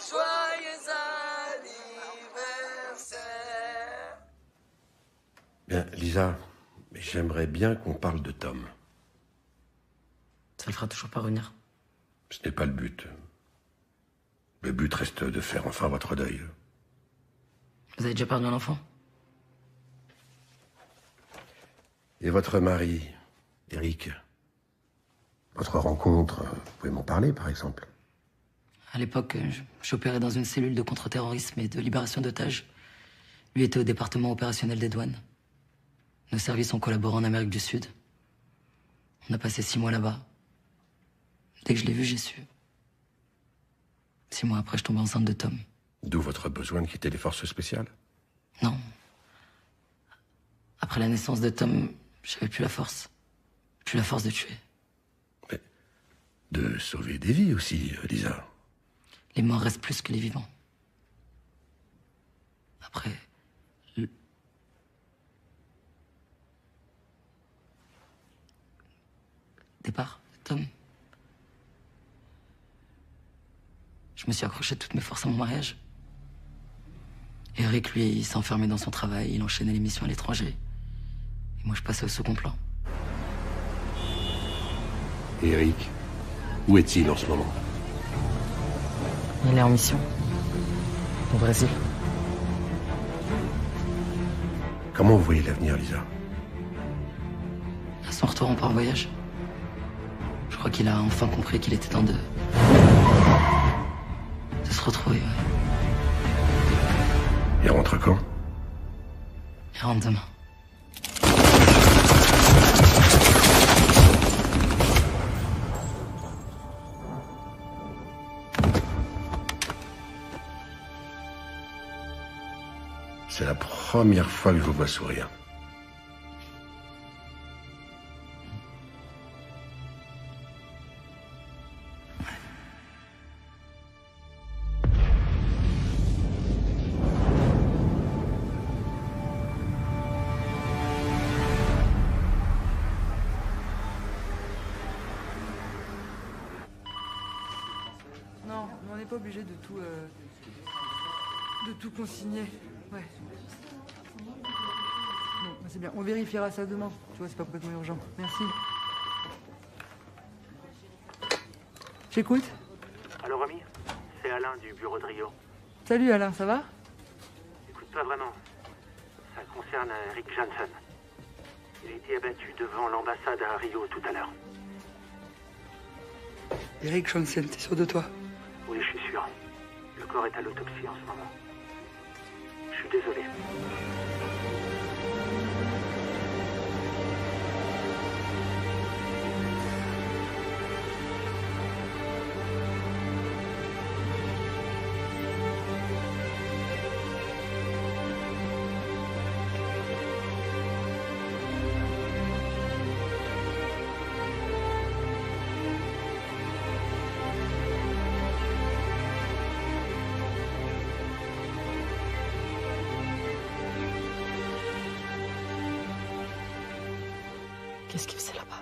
Joyeux anniversaire. Bien, Lisa, j'aimerais bien qu'on parle de Tom. Ça le fera toujours pas revenir. Ce n'est pas le but. Le but reste de faire enfin votre deuil. Vous avez déjà perdu un enfant? Et votre mari, Eric, votre rencontre, vous pouvez m'en parler, par exemple? À l'époque, j'opérais dans une cellule de contre-terrorisme et de libération d'otages. Lui était au département opérationnel des douanes. Nos services ont collaboré en Amérique du Sud. On a passé 6 mois là-bas. Dès que je l'ai vu, j'ai su. 6 mois après, je tombais enceinte de Tom. D'où votre besoin de quitter les forces spéciales? Non. Après la naissance de Tom, j'avais plus la force. Plus la force de tuer. Mais de sauver des vies aussi, Lisa. Les morts restent plus que les vivants. Après... Départ, Tom. Je me suis accroché de toutes mes forces à mon mariage. Eric, lui, il s'est enfermé dans son travail, il enchaînait les missions à l'étranger. Et moi, je passais au second plan. Et Eric, où est-il en ce moment? Il est en mission. Au Brésil. Comment vous voyez l'avenir, Lisa? À son retour, on part en voyage. Je crois qu'il a enfin compris qu'il était temps de se retrouver, ouais. Il rentre quand? Il rentre demain. C'est la première fois que je vous vois sourire. Non, on n'est pas obligé de tout consigner. Ouais. Bon, bah c'est bien. On vérifiera ça demain. Tu vois, c'est pas complètement urgent. Merci. J'écoute. Allô, Romy? C'est Alain du bureau de Rio. Salut Alain, ça va? Écoute, pas vraiment. Ça concerne Rick Johnson. Il a été abattu devant l'ambassade à Rio tout à l'heure. Eric Johnson, t'es sûr de toi? Oui, je suis sûr. Le corps est à l'autopsie en ce moment. Je suis désolé. Qu'est-ce qu'il faisait là-bas?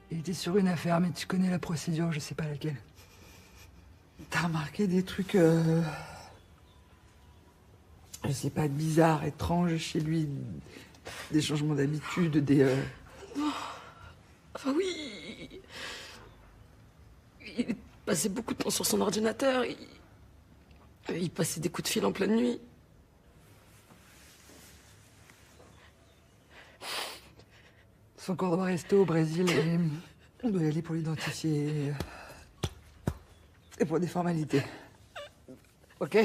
Il était sur une affaire, mais tu connais la procédure, je sais pas laquelle. T'as remarqué des trucs, je sais pas, bizarres, étranges chez lui, des changements d'habitude, des... Enfin oui. Il passait beaucoup de temps sur son ordinateur. Il passait des coups de fil en pleine nuit. Son corps doit rester au Brésil et on doit y aller pour l'identifier. Et pour des formalités. Ok?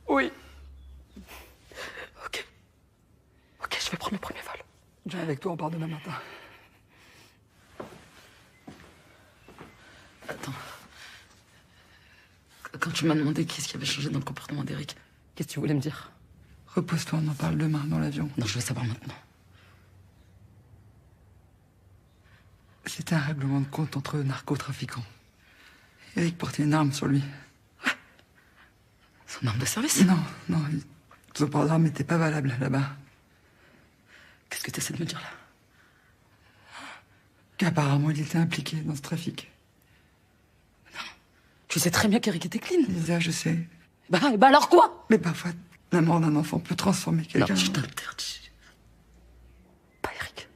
Oui. Ok. Ok, je vais prendre le premier vol. Je viens avec toi, on part demain matin. Attends. Quand tu m'as demandé qu'est-ce qui avait changé dans le comportement d'Eric, qu'est-ce que tu voulais me dire? Repose-toi, on en parle demain dans l'avion. Non, je veux savoir maintenant. C'était un règlement de compte entre narcotrafiquants. Eric portait une arme sur lui. Ouais. Son arme de service? Non, son port d'arme n'était pas valable là-bas. Qu'est-ce que tu essaies de me dire là? qu'apparemment il était impliqué dans ce trafic. Tu sais très bien qu'Eric était clean. Lisa, je sais. Bah alors quoi? Mais parfois, la mort d'un enfant peut transformer quelqu'un. Non, je t'interdis. Pas Eric.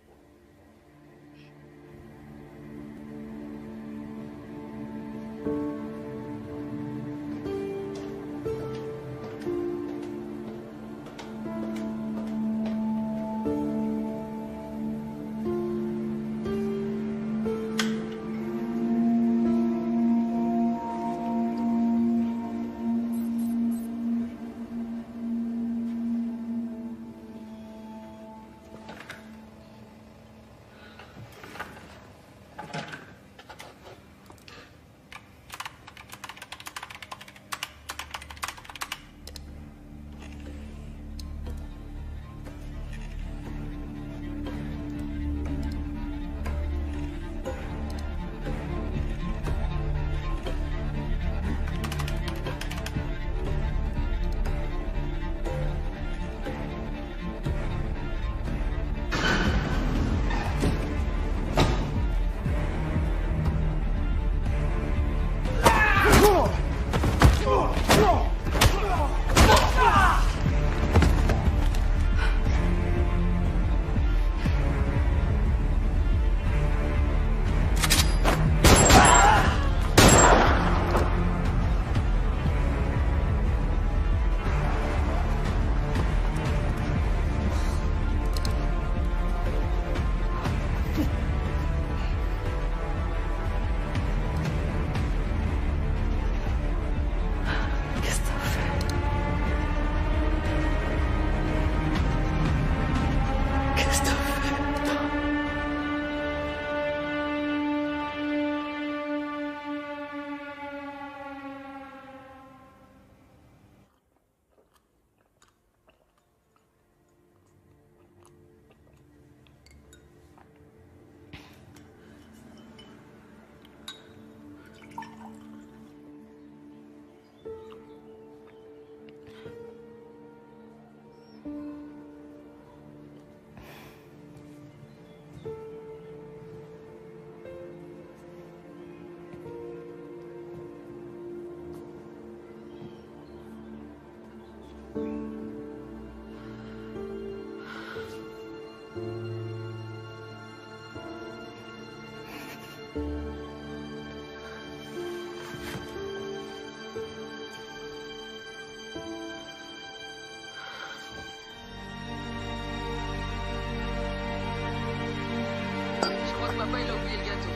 Papa, il a oublié le gâteau.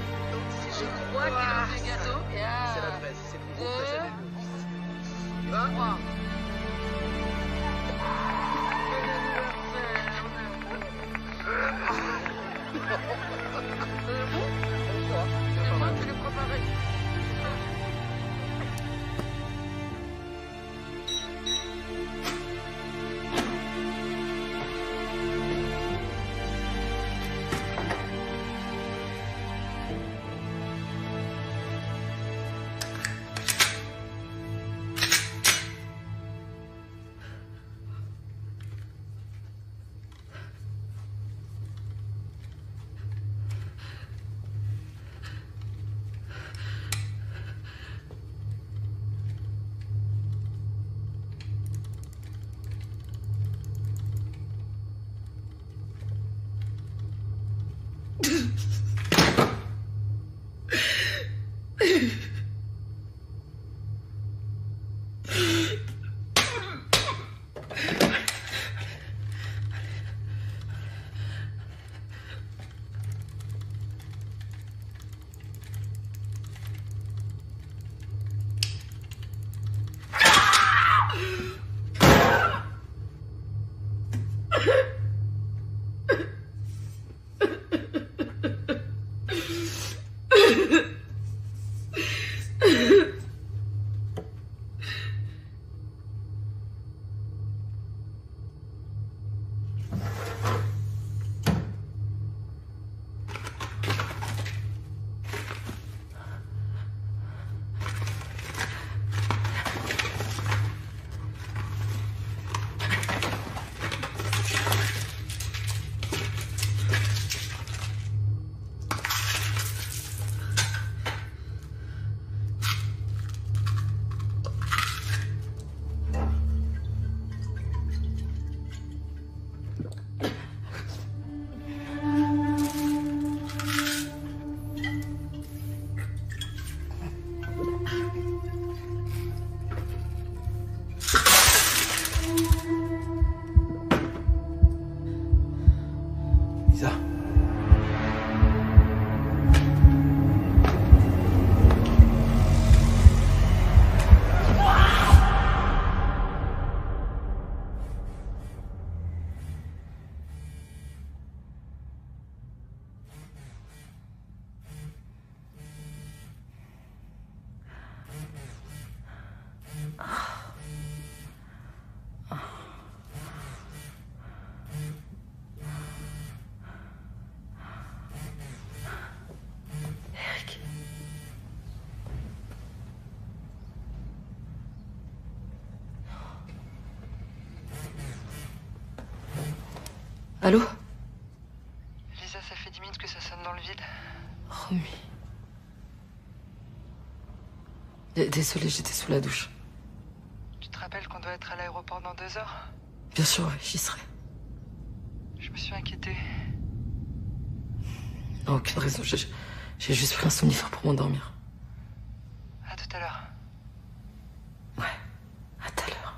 Je crois qu'il a oublié le gâteau. C'est la 13, c'est le groupe précédent. Tu vas? C'est moi qui l'ai préparé. Allô? Lisa, ça fait 10 minutes que ça sonne dans le vide. Romy. Désolée, j'étais sous la douche. Tu te rappelles qu'on doit être à l'aéroport dans 2 heures? Bien sûr, ouais, j'y serai. Je me suis inquiétée. Non, aucune raison, j'ai juste pris un somnifère pour m'endormir. À tout à l'heure. Ouais, à tout à l'heure.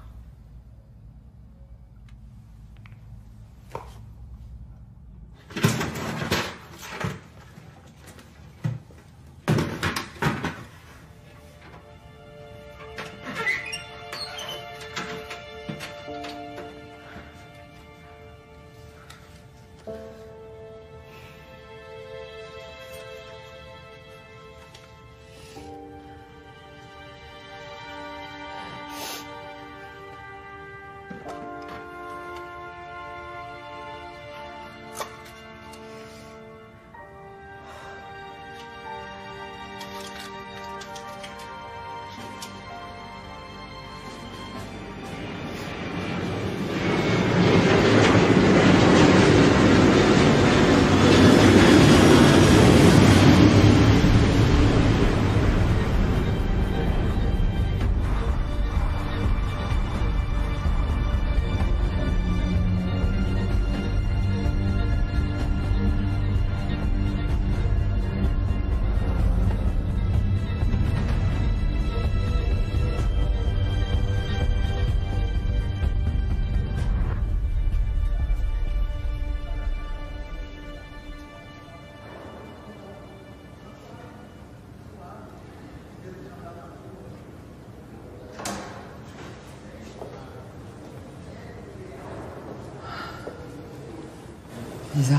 Lisa.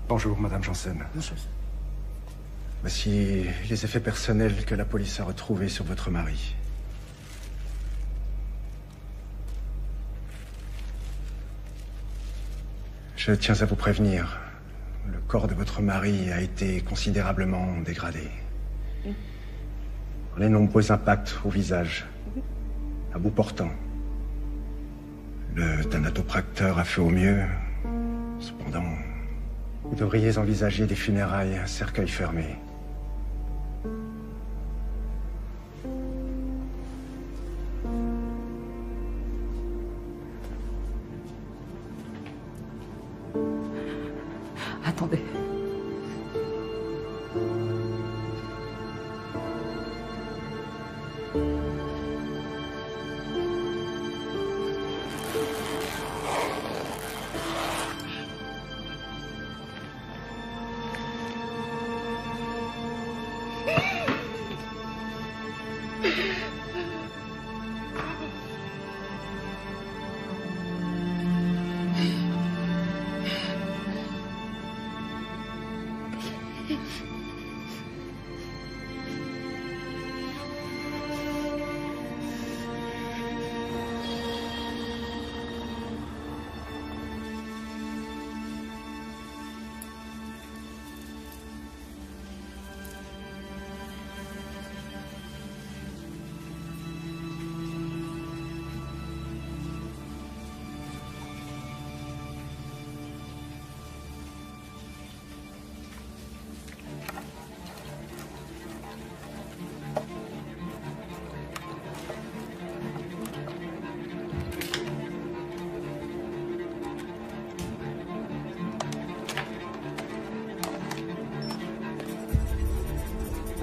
Bonjour, Madame Janssen. Bonjour. Voici les effets personnels que la police a retrouvés sur votre mari. Je tiens à vous prévenir. Le corps de votre mari a été considérablement dégradé. Les nombreux impacts au visage, à bout portant. Le thanatopracteur a fait au mieux. Cependant, vous devriez envisager des funérailles à cercueil fermé. Attendez.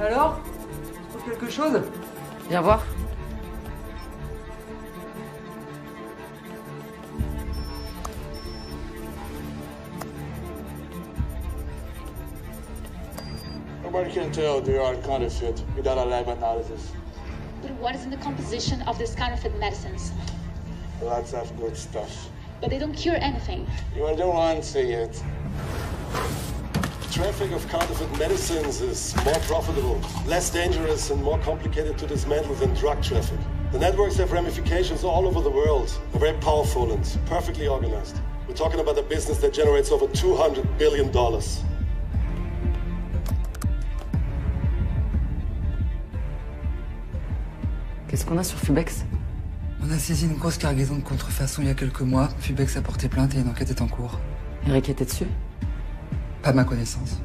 Alors? Tu trouves quelque chose? Viens voir. Nobody can tell they are counterfeit without a lab analysis. But what is in the composition of these counterfeit medicines? Lots of good stuff. But they don't cure anything. You are the one say it. Traffic of counterfeit medicines is more profitable, less dangerous, and more complicated to dismantle than drug traffic. The networks have ramifications all over the world. They're very powerful and perfectly organized. We're talking about a business that generates over $200 billion. Qu'est-ce qu'on a sur Fubex? On a saisi une grosse cargaison de contrefaçon il y a quelques mois. Fubex a porté plainte et une enquête est en cours. Eric était dessus? Pas à ma connaissance.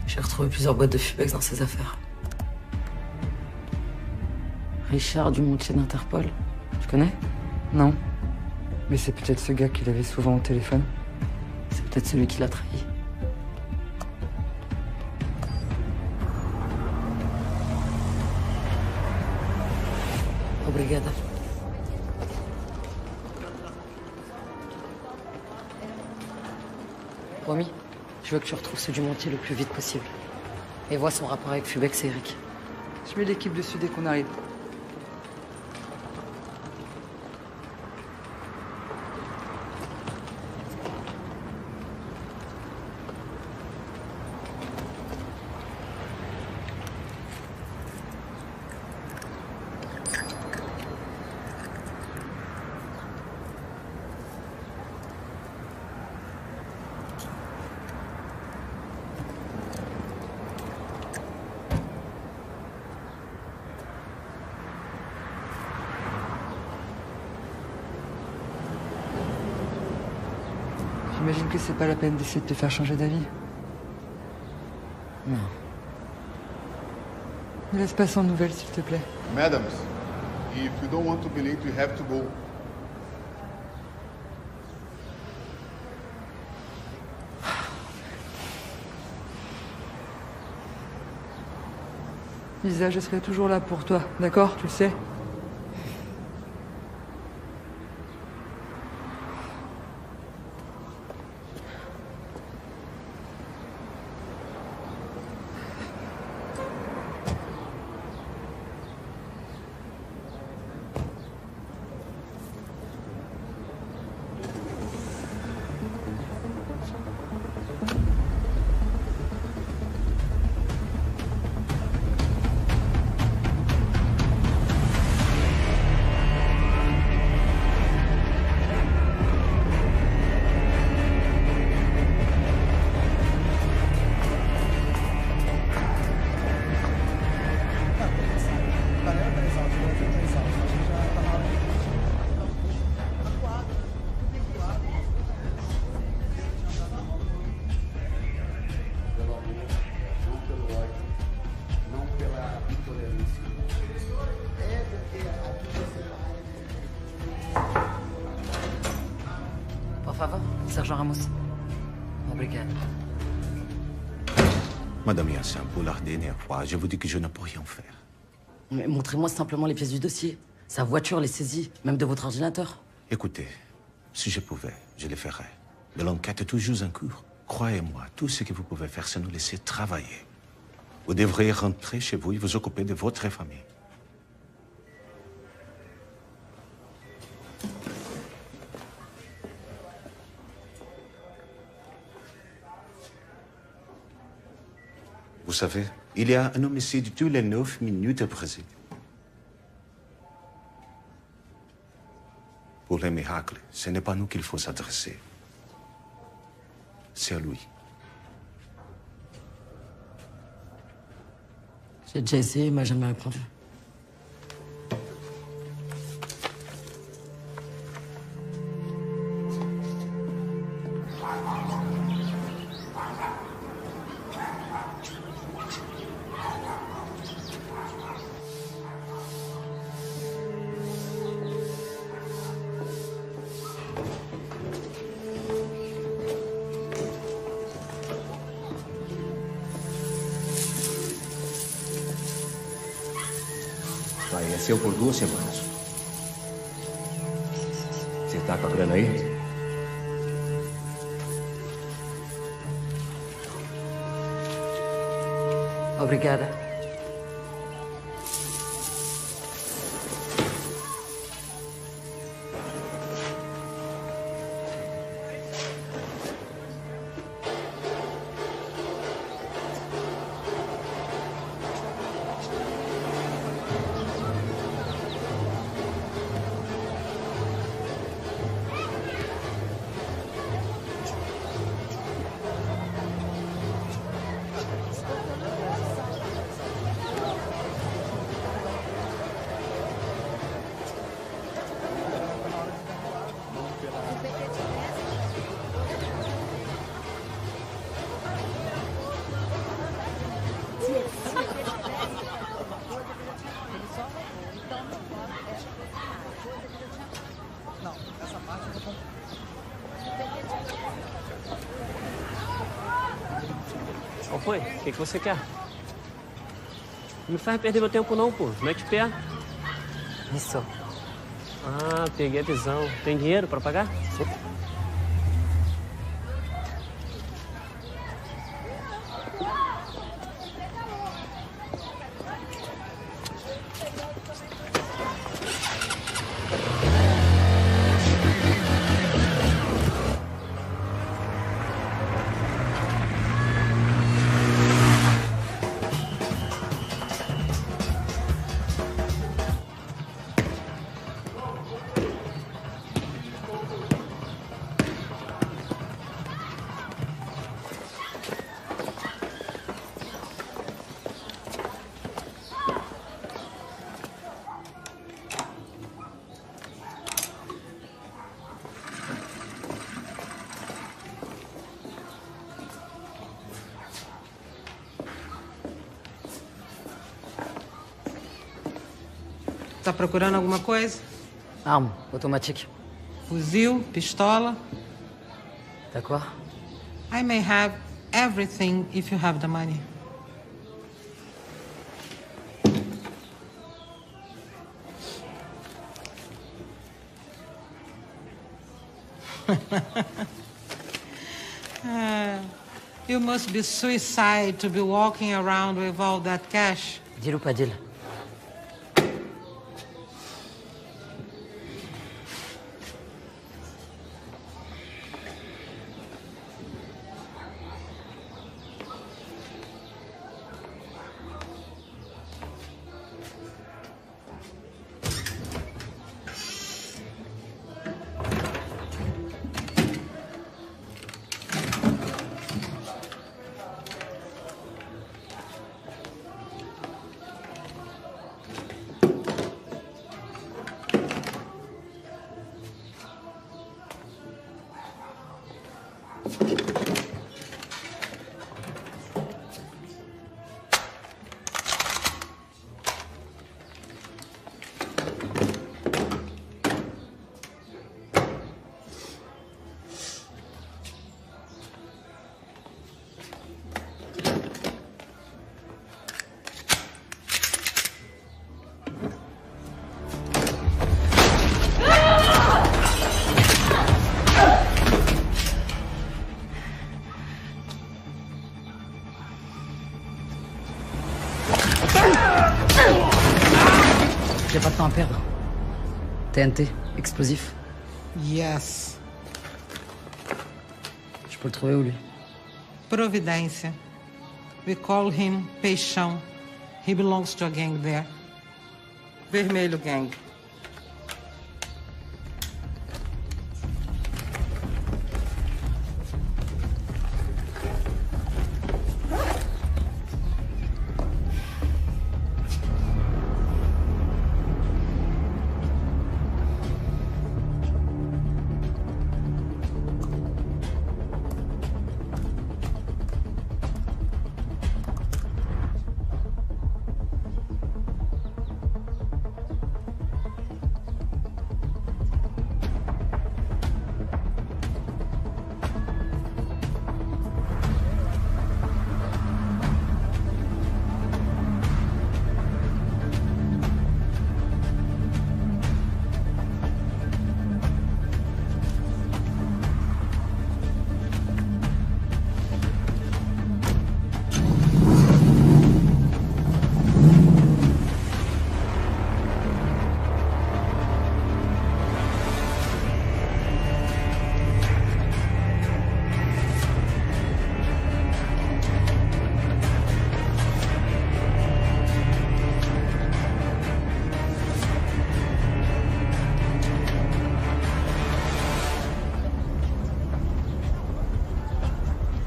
J'ai retrouvé plusieurs boîtes de Fubex dans ses affaires. Richard Dumontier d'Interpol. Tu connais? Non. Mais c'est peut-être ce gars qu'il avait souvent au téléphone. C'est peut-être celui qui l'a trahi. Obrigada. Promis, je veux que tu retrouves ce Dumontier le plus vite possible. Et vois son rapport avec Fubex et Eric. Je mets l'équipe dessus dès qu'on arrive. J'imagine que c'est pas la peine d'essayer de te faire changer d'avis. Non. Ne laisse pas sans nouvelles, s'il te plaît. Madams, if you don't want to be late, you have to go. Lisa, je serai toujours là pour toi, d'accord? Tu le sais? Por favor, Sergent Ramos. Obrigado. Madame Yassin, pour la dernière fois, je vous dis que je ne peux rien faire. Mais montrez-moi simplement les pièces du dossier. Sa voiture, les saisies, même de votre ordinateur. Écoutez, si je pouvais, je le ferais. Mais l'enquête est toujours en cours. Croyez-moi, tout ce que vous pouvez faire, c'est nous laisser travailler. Vous devriez rentrer chez vous et vous occuper de votre famille. Vous savez, il y a un homicide tous les 9 minutes au Brésil. Pour les miracles, ce n'est pas à nous qu'il faut s'adresser. C'est à lui. J'ai déjà essayé, il m'a jamais répondu. Vai, é seu por 2 semanas. Você tá com a grana aí? Obrigada. foi? O que você quer? Não me faz perder meu tempo não, pô. Mete o pé. Isso. Ah, peguei a visão. Tem dinheiro pra pagar? Sim. Tá procurando alguma coisa? Arme automatique. Fuzil, pistola? D'accord. I may have everything if you have the money. You must be suicide to be walking around with all that cash. Deal ou pas deal? J'ai pas de temps à perdre. TNT, explosif. Yes. Je peux le trouver où, lui? Providência. We call him Peixão. He belongs to a gang there. Vermelho Gang.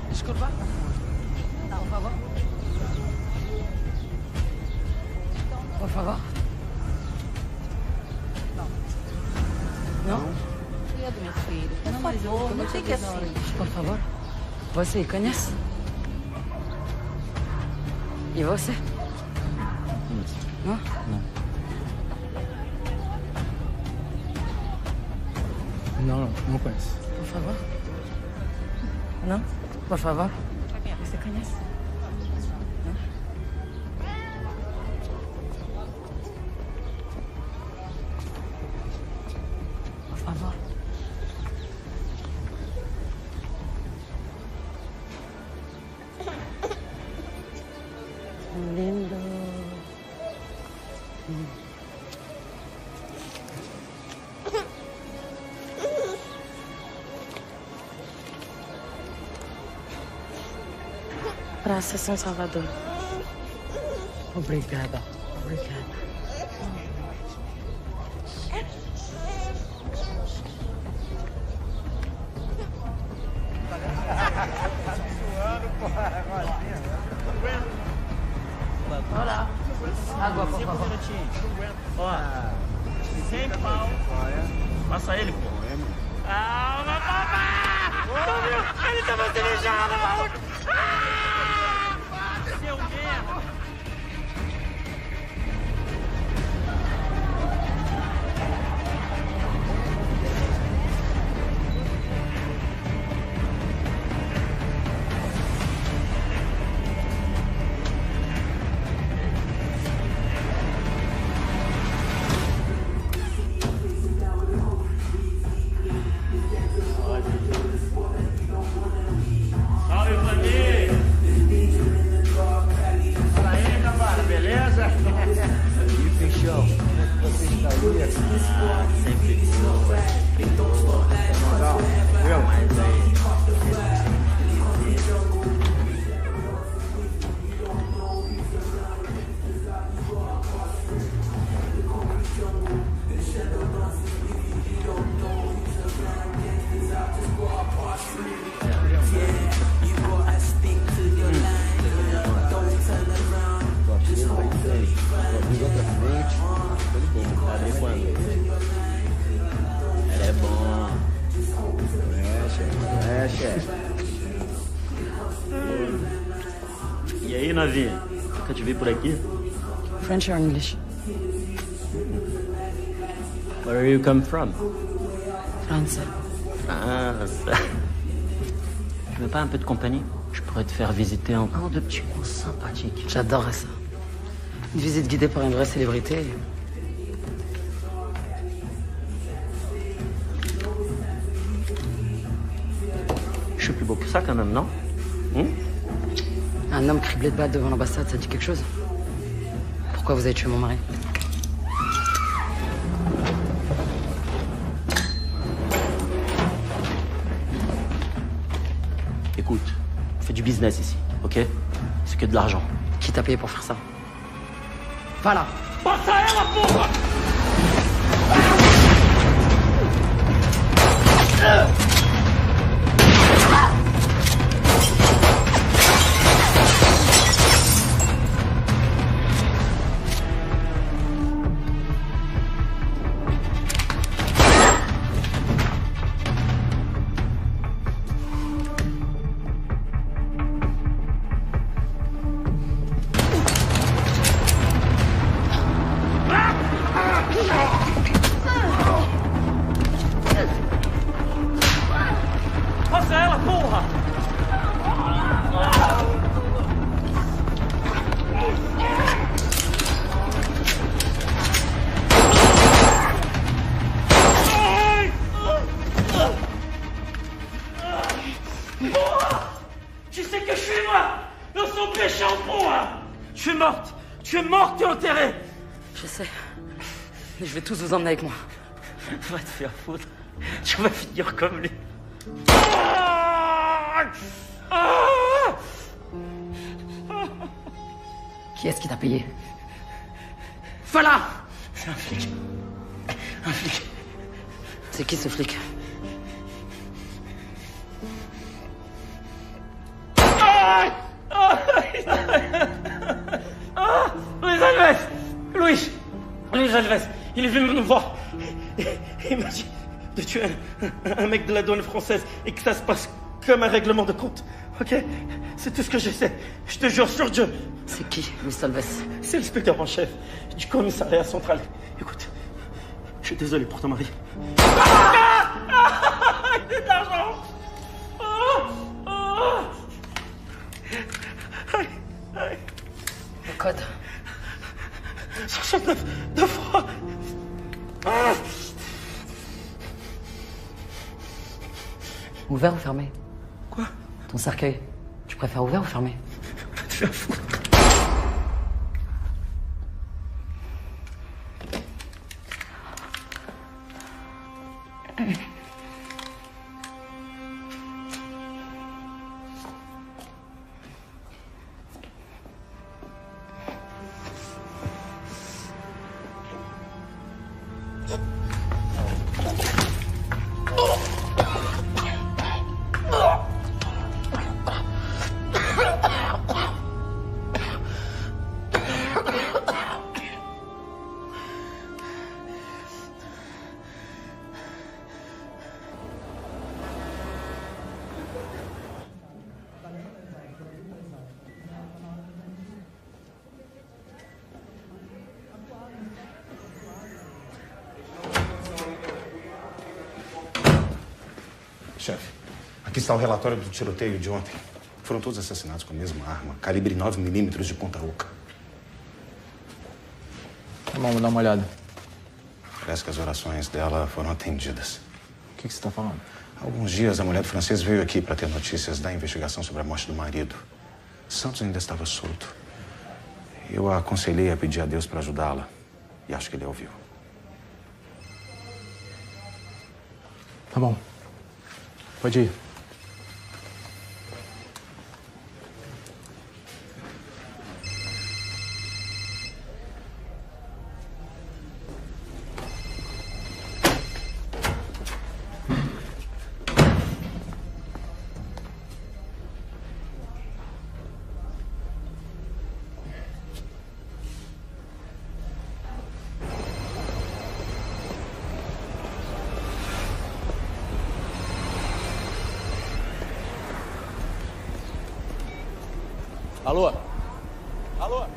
Disculpa. Não, por favor. Por favor. Não. Não? Pedro, meu filho. Por favor, não fique assim. Por favor. Você conhece? E você? Não? Não, não conheço. Por favor. Não? Por favor. Você conhece? Praça São Salvador. Obrigada. Obrigada. Olá. Água, por favor. Ó, 100 pau. Passa ele, pô. Ah, papá! Ele tava cerejando, maluco! Seu merda! E aí, novinha? Nunca te vi por aqui? French or English? Where you come from? France. France. Tu veux pas un peu de compagnie? Je pourrais te faire visiter un de petits coins sympathiques. J'adorerais ça. Une visite guidée par une vraie célébrité. Je suis plus beau que ça quand même, non? Un homme criblé de balles devant l'ambassade, ça dit quelque chose? Pourquoi vous avez tué mon mari? Écoute, on fait du business ici, ok? C'est que de l'argent. Qui t'a payé pour faire ça? Voilà! Passa ela, porra! Passa ela, porra! Porra! Tu sais que je suis moi! Eu sou péchant, porra! Tu es morte! Tu es morte et enterrée! Je sais. Mais je vais tous vous emmener avec moi. Va te faire foutre. Tu vas finir comme lui. Qui est-ce qui t'a payé? Voilà! C'est un flic. Un flic. C'est qui ce flic? Luis Alves! Luis Alves! Il est venu me voir. Il m'a dit de tuer un mec de la douane française et que ça se passe comme un règlement de compte. Ok? C'est tout ce que je sais. Je te jure sur Dieu. C'est qui, Luis Alves? C'est l'inspecteur en chef du commissariat central. Écoute, je suis désolé pour ton mari. Il y a de l'argent! Le code. 69, 2 fois. Ouvert ou fermé? Quoi? Ton cercueil. Tu préfères ouvert ou fermé? Va te faire foutre. Chefe, aqui está o relatório do tiroteio de ontem. Foram todos assassinados com a mesma arma, calibre 9mm de ponta oca. Tá bom, vou dar uma olhada. Parece que as orações dela foram atendidas. O que você tá falando? Há alguns dias, a mulher do francês veio aqui para ter notícias da investigação sobre a morte do marido. Santos ainda estava solto. Eu a aconselhei a pedir a Deus para ajudá-la. E acho que ele ouviu. Tá bom. Pode ir. Alô? Alô?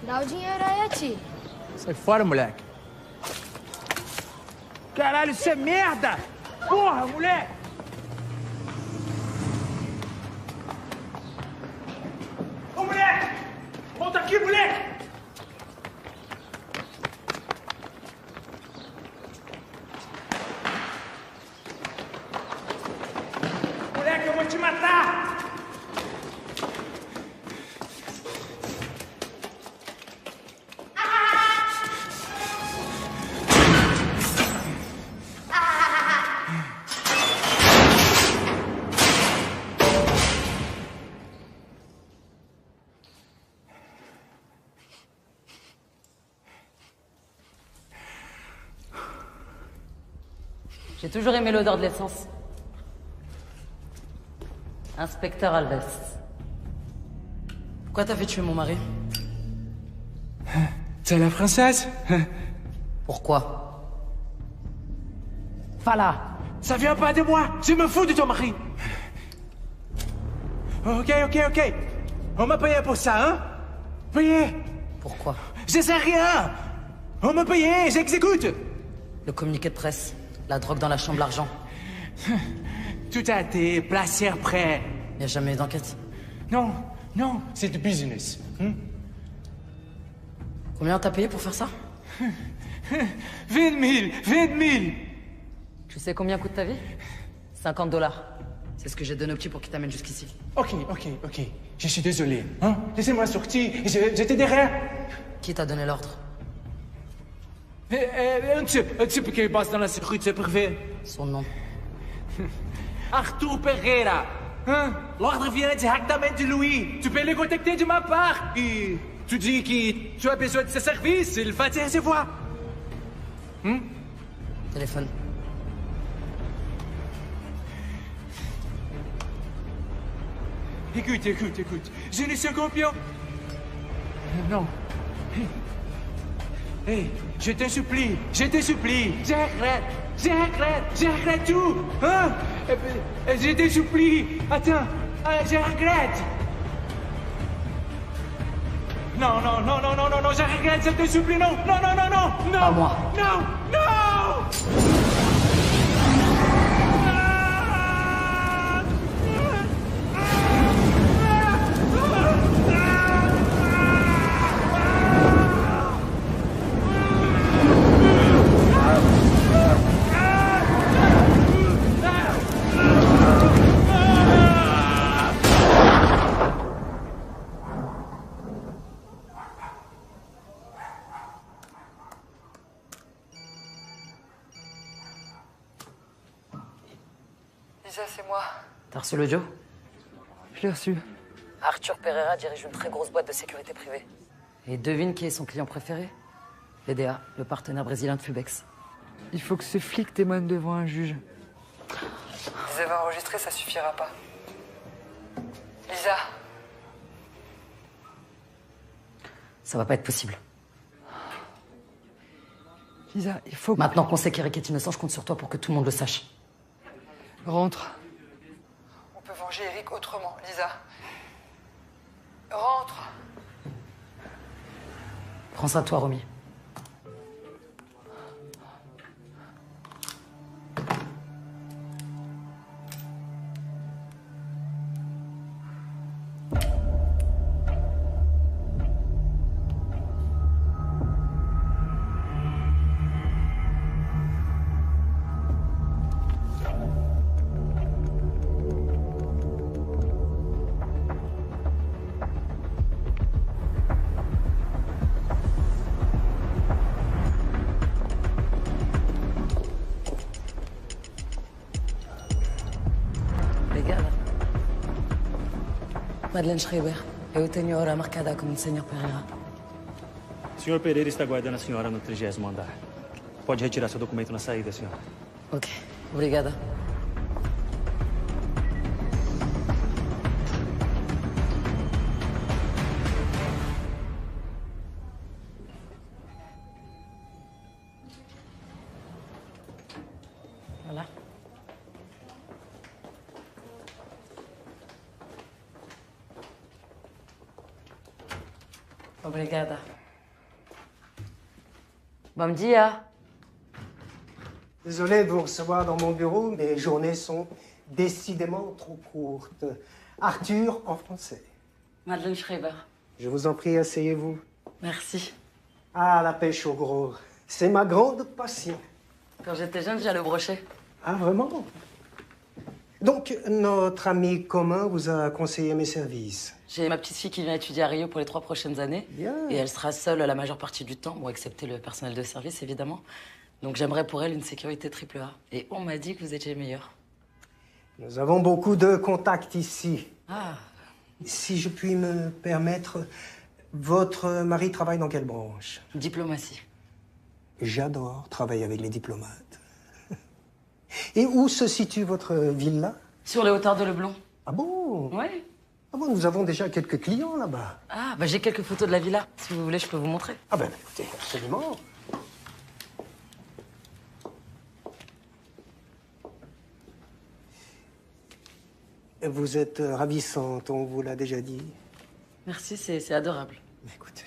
Dá o dinheiro aí a ti. Sai fora, moleque. Caralho, isso é merda! Porra, moleque! Ô, moleque! Volta aqui, moleque! Moleque, eu vou te matar! J'ai toujours aimé l'odeur de l'essence. Inspecteur Alves. Pourquoi t'as fait tuer mon mari? C'est la française? Pourquoi? Voilà. Ça vient pas de moi. Je me fous de ton mari. Ok. On m'a payé pour ça, hein? Payé. Pourquoi? Je sais rien. On m'a payé, j'exécute. Le communiqué de presse. La drogue dans la chambre, l'argent. Tout a été placé après. Y a jamais eu d'enquête? Non, c'est du business. Combien t'as payé pour faire ça? 20 000. Tu sais combien coûte ta vie? 50 $. C'est ce que j'ai donné au petit pour qu'il t'amène jusqu'ici. Ok. Je suis désolé. Hein? Laissez-moi sortir. J'étais derrière. Qui t'a donné l'ordre? Un type qui passe dans la sécurité privée. Son nom? Arthur Pereira. Hein? L'ordre vient directement de lui. Tu peux le contacter de ma part. Et tu dis que tu as besoin de ses services, il va te recevoir. Téléphone. Écoute. Je ne suis combien? Non. Hey, je te supplie. J'arrête tout. Hein? Je te supplie. Attends, je regrette. Non, je regrette, je te supplie, non. Pas moi. Non. Lisa, c'est moi. T'as reçu l'audio? Je l'ai reçu. Arthur Pereira dirige une très grosse boîte de sécurité privée. Et devine qui est son client préféré? VDA, le partenaire brésilien de Fubex. Il faut que ce flic témoigne devant un juge. Les avoir enregistrés, ça suffira pas. Lisa. Ça va pas être possible. Lisa, il faut que... Maintenant qu'on sait qu'Eric est innocent, je compte sur toi pour que tout le monde le sache. Rentre. On peut venger Eric autrement, Lisa. Rentre. Prends ça, toi, Romy. Madeleine Schreiber. Eu tenho hora marcada com o Sr. Pereira. O Sr. Pereira está aguardando a senhora no 30º andar. Pode retirar seu documento na saída, senhora. Ok, obrigada. Voilà. Obrigada. Bom dia. Désolé de vous recevoir dans mon bureau, mes journées sont décidément trop courtes. Arthur en français. Madeleine Schreiber. Je vous en prie, asseyez-vous. Merci. Ah, la pêche au gros. C'est ma grande passion. Quand j'étais jeune, j'allais au brochet. Ah, vraiment? Donc, notre ami commun vous a conseillé mes services. J'ai ma petite fille qui vient étudier à Rio pour les 3 prochaines années. Bien. Et elle sera seule la majeure partie du temps, bon, excepté le personnel de service, évidemment. Donc j'aimerais pour elle une sécurité AAA. Et on m'a dit que vous étiez le meilleur. Nous avons beaucoup de contacts ici. Ah. Si je puis me permettre, votre mari travaille dans quelle branche? Diplomatie. J'adore travailler avec les diplomates. Et où se situe votre villa? Sur les hauteurs de Leblon. Ah bon? Ouais. Ah bon, nous avons déjà quelques clients là-bas. Ah, bah j'ai quelques photos de la villa. Si vous voulez, je peux vous montrer. Ah ben écoutez, absolument. Vous êtes ravissante, on vous l'a déjà dit. Merci, c'est adorable. Écoutez.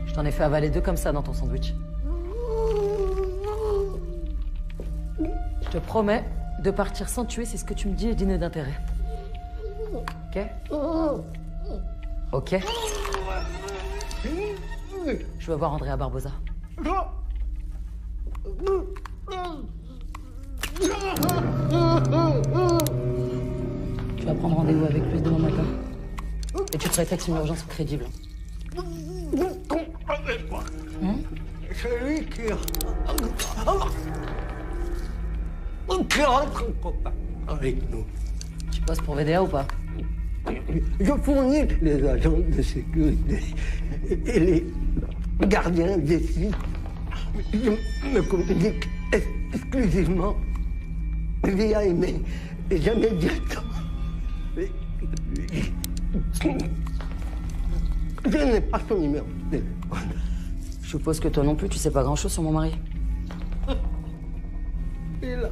Je t'en ai fait avaler 2 comme ça dans ton sandwich. Je te promets de partir sans tuer si ce que tu me dis est digne d'intérêt. Ok? Ok? Je veux voir Andrea Barbosa. Tu vas prendre rendez-vous avec lui demain matin. Et tu prétextes une urgence crédible. C'est lui qui rentre en contact avec nous. Tu bosses pour VDA ou pas? Je fournis les agents de sécurité et les gardiens des sites. Je me communique exclusivement via email et jamais directement. Je n'ai pas son numéro de téléphone. Je suppose que toi non plus, tu sais pas grand-chose sur mon mari. Il a...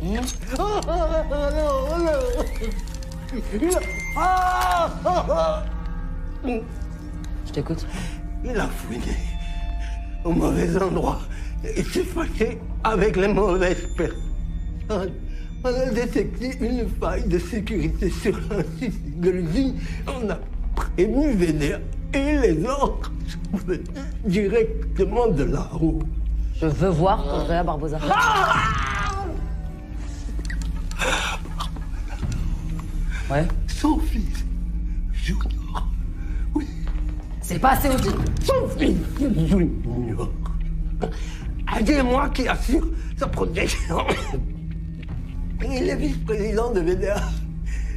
Oh, non. Je t'écoute. Il a fouiné au mauvais endroit. Il s'est fâché avec les mauvaises personnes. On a détecté une faille de sécurité sur un site de l'usine. On a prévenu VDA et les autres directement de la roue. Je veux voir Andrea Barbosa. Ouais. Son fils, Junior. Oui. C'est pas assez aussi. Son fils, Junior. C'est moi qui assure sa protection. Il est vice-président de VDA.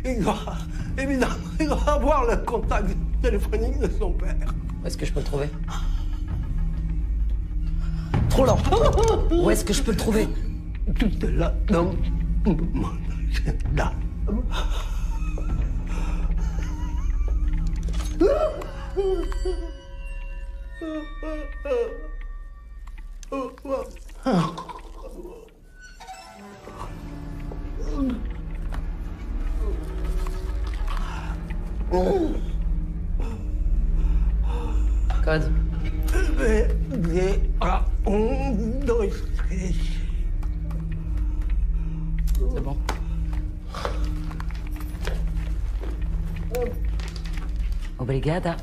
Il doit, évidemment, il doit avoir le contact téléphonique de son père. Où est-ce que je peux le trouver? Trop lent. Où est-ce que je peux le trouver? Tout est là dans mon agenda. Code. C'est bon. Obrigada.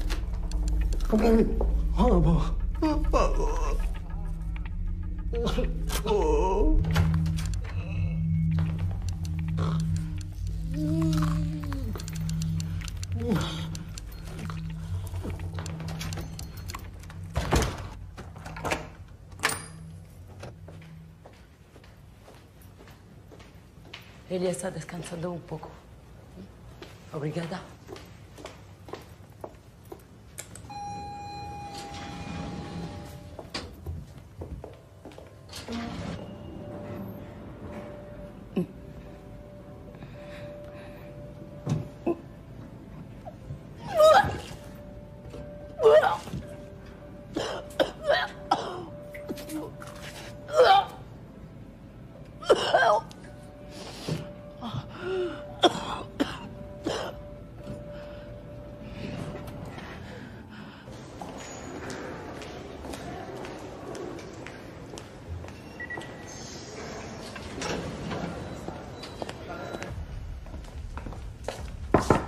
Oh, bon. Oh. Ele está descansando un poco. Obrigada.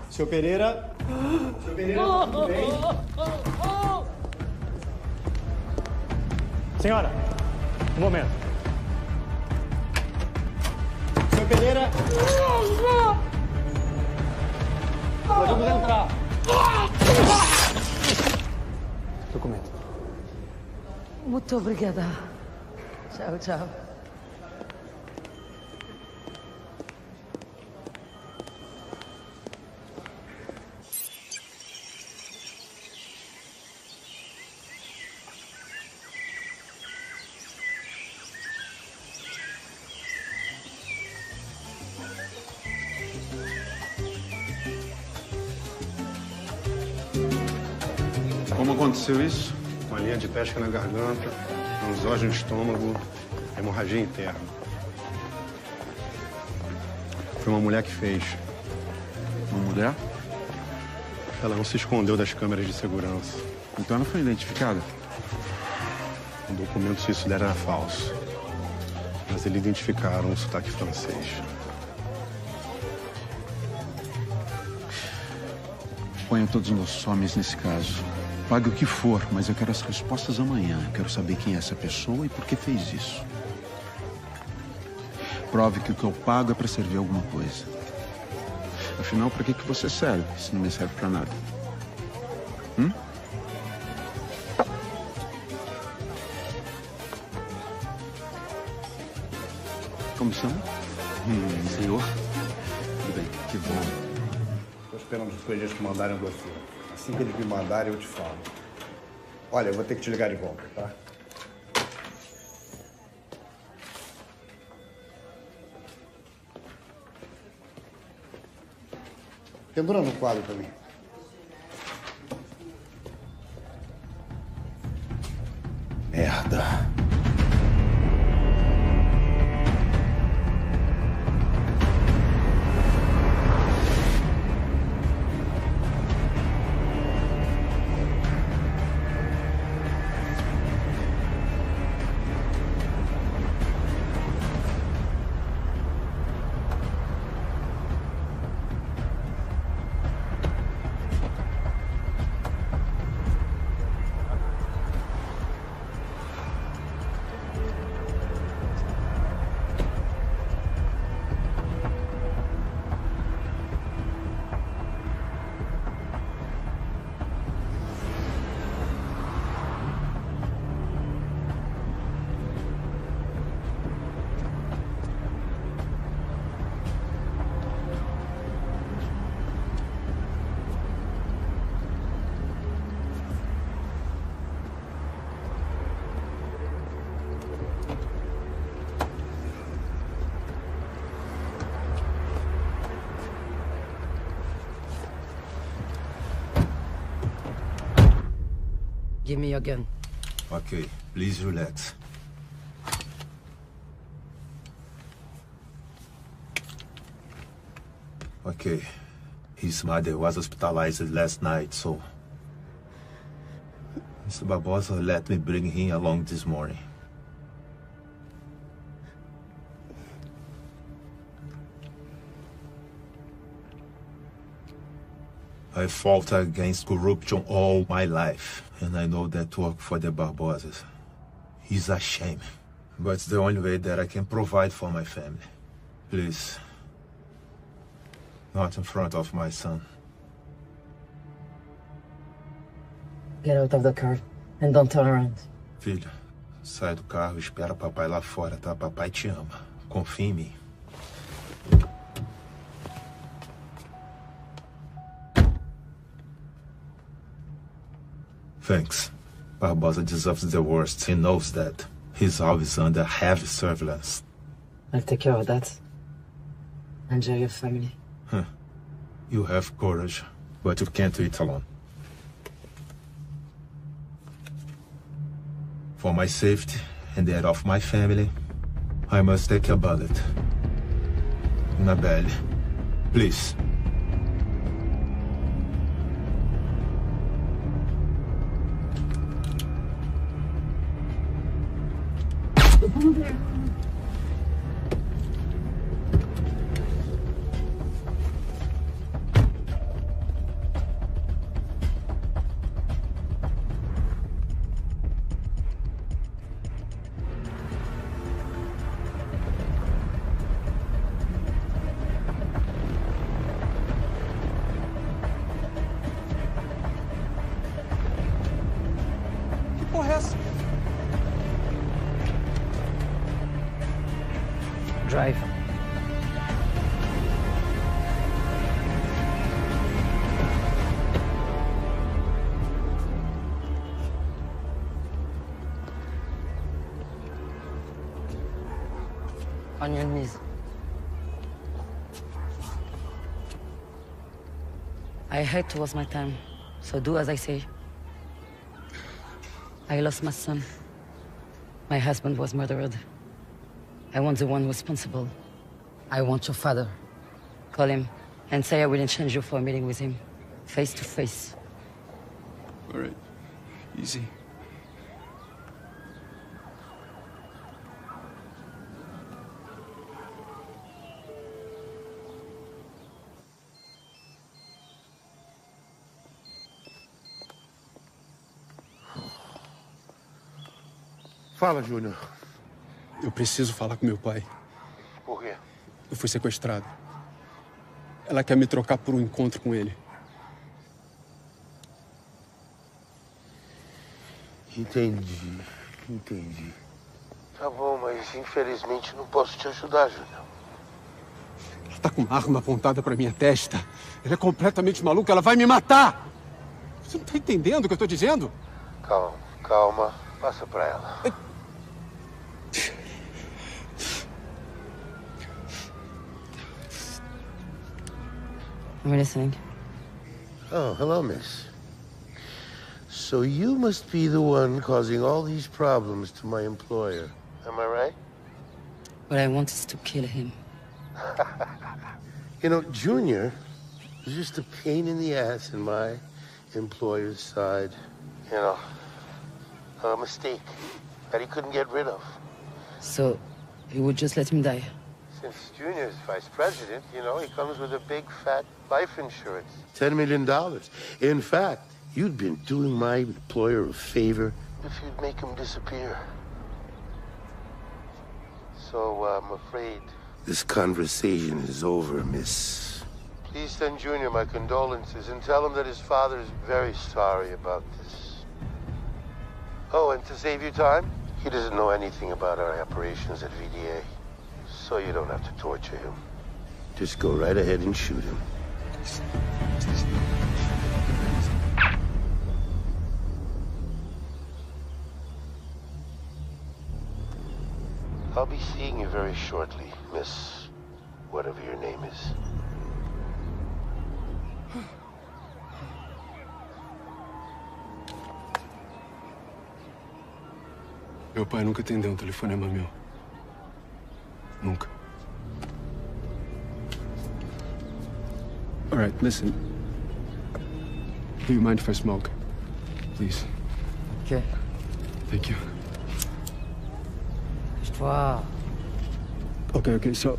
Seu Pereira. Seu Pereira, tudo bem? Senhora, um momento. Seu Pereira. Podemos entrar. Documento. Muito obrigada. Tchau, tchau. Como aconteceu isso? Uma linha de pesca na garganta, anzógeno no estômago, hemorragia interna. Foi uma mulher que fez. Uma mulher? Ela não se escondeu das câmeras de segurança. Então ela foi identificada? O documento suíço dela era falso. Mas eles identificaram um sotaque francês. Ponha todos os nossos homens nesse caso. Pague o que for, mas eu quero as respostas amanhã. Eu quero saber quem é essa pessoa e por que fez isso. Prove que o que eu pago é para servir alguma coisa. Afinal, para que você serve, se não me serve para nada? Comissão? Senhor? Tudo bem, que bom. Estou esperando os colegas te mandarem você. Assim que eles me mandarem, eu te falo. Olha, eu vou ter que te ligar de volta, tá? Pendura no quadro pra mim. Merda. Give me your gun. Okay, please relax. Okay. His mother was hospitalized last night, so... Mr. Barbosa let me bring him along this morning. I fought against corruption all my life, and I know that work for the Barbosas is a shame. But it's the only way that I can provide for my family. Please. Not in front of my son. Get out of the car and don't turn around. Filho, sai do carro e espera papai lá fora, tá? Papai te ama. Confia em mim. Thanks. Barbosa deserves the worst. He knows that. He's always under heavy surveillance. I'll take care of that. Enjoy your family. You have courage, but you can't do it alone. For my safety and that of my family, I must take a bullet. Annabelle, please. Que porra é essa? Drive. On your knees. I hate to waste my time, so do as I say. I lost my son. My husband was murdered. I want the one responsible. I want your father. Call him and say I will exchange you for a meeting with him. Face to face. All right. Easy. Fala, Júnior. Eu preciso falar com meu pai. Por quê? Eu fui sequestrado. Ela quer me trocar por um encontro com ele. Entendi. Tá bom, mas infelizmente não posso te ajudar, Júnior. Ela tá com uma arma apontada pra minha testa. Ela é completamente maluca, ela vai me matar! Você não tá entendendo o que eu tô dizendo? Calma. Passa pra ela. I'm listening. Oh, hello, miss. So you must be the one causing all these problems to my employer. Am I right? What I want is to kill him. You know, Junior was just a pain in the ass in my employer's side. You know, a mistake that he couldn't get rid of. So, you would just let him die? Since Junior's vice president, you know, he comes with a big, fat life insurance. $10 million. In fact, you'd been doing my employer a favor if you'd make him disappear. So, I'm afraid this conversation is over, miss. Please send Junior my condolences and tell him that his father is very sorry about this. Oh, and to save you time, he doesn't know anything about our operations at VDA. So you don't have to torture him. Just go right ahead and shoot him. I'll be seeing you very shortly, Miss whatever your name is. Meu pai nunca atendeu um telefonema meu. Nunca. All right, listen. Do you mind if I smoke? Please. Okay. Thank you. Wow. Okay, so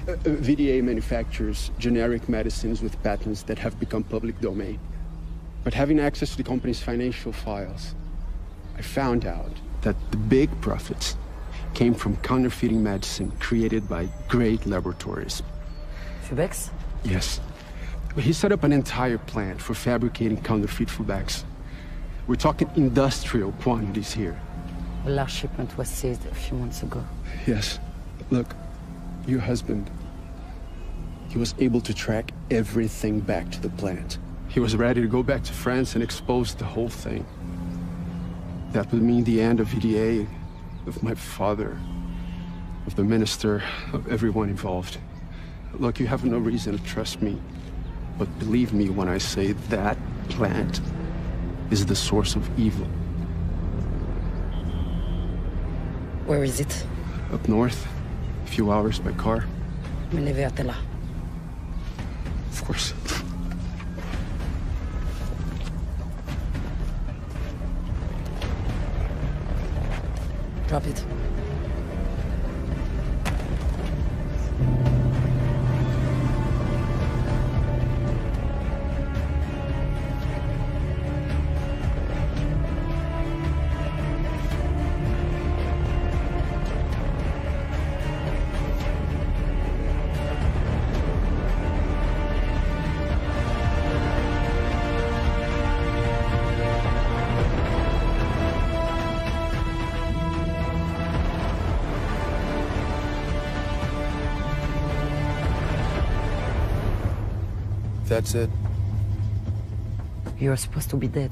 VDA manufactures generic medicines with patents that have become public domain. But having access to the company's financial files, I found out that the big profits came from counterfeiting medicine created by great laboratories. Fubex? Yes. He set up an entire plant for fabricating counterfeit Fubex. We're talking industrial quantities here. A large shipment was seized a few months ago. Yes. Look, your husband, he was able to track everything back to the plant. He was ready to go back to France and expose the whole thing. That would mean the end of VDA, of my father, of the minister, of everyone involved. Look, you have no reason to trust me, but believe me when I say that plant is the source of evil. Where is it? Up north, a few hours by car. Me levei até lá. Of course. Drop it. That's it. You're supposed to be dead.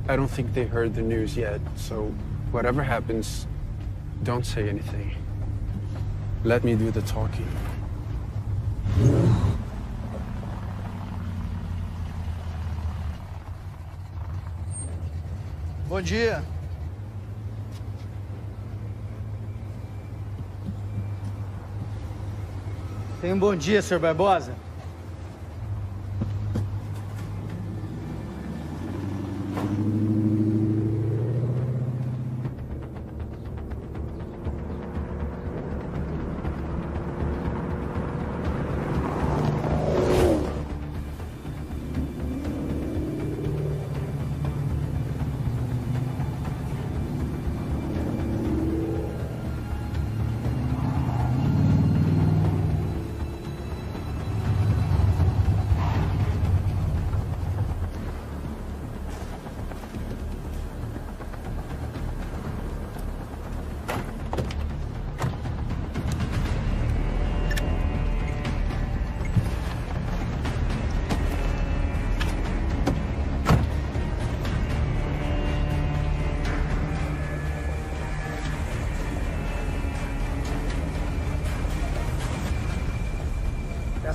I don't think they heard the news yet, so whatever happens, don't say anything. Let me do the talking. Bom dia. Tenha bom dia, Sr. Barbosa.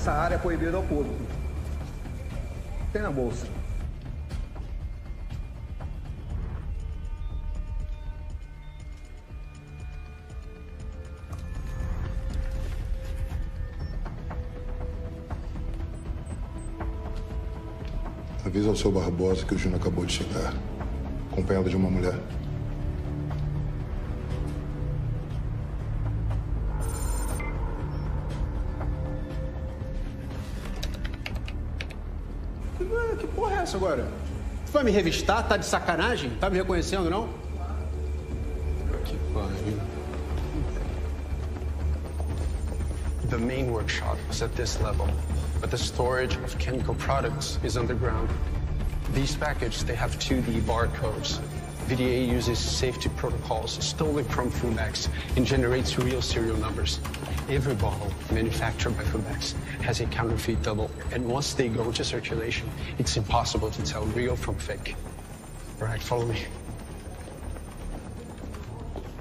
Essa área é proibida ao público. Tem na bolsa. Avisa ao seu Barbosa que o Júnior acabou de chegar, acompanhado de uma mulher. Que porra é essa agora? Tu vai me revistar? Tá de sacanagem? Tá me reconhecendo, não? Que pariu. The main workshop is at this level, but the storage of chemical products is underground. These packages, they have 2D barcodes. VDA uses safety protocols stolen from Fumex and generates real serial numbers. Every bottle manufactured by Fumex has a counterfeit double, and once they go into circulation, it's impossible to tell real from fake. Right, follow me.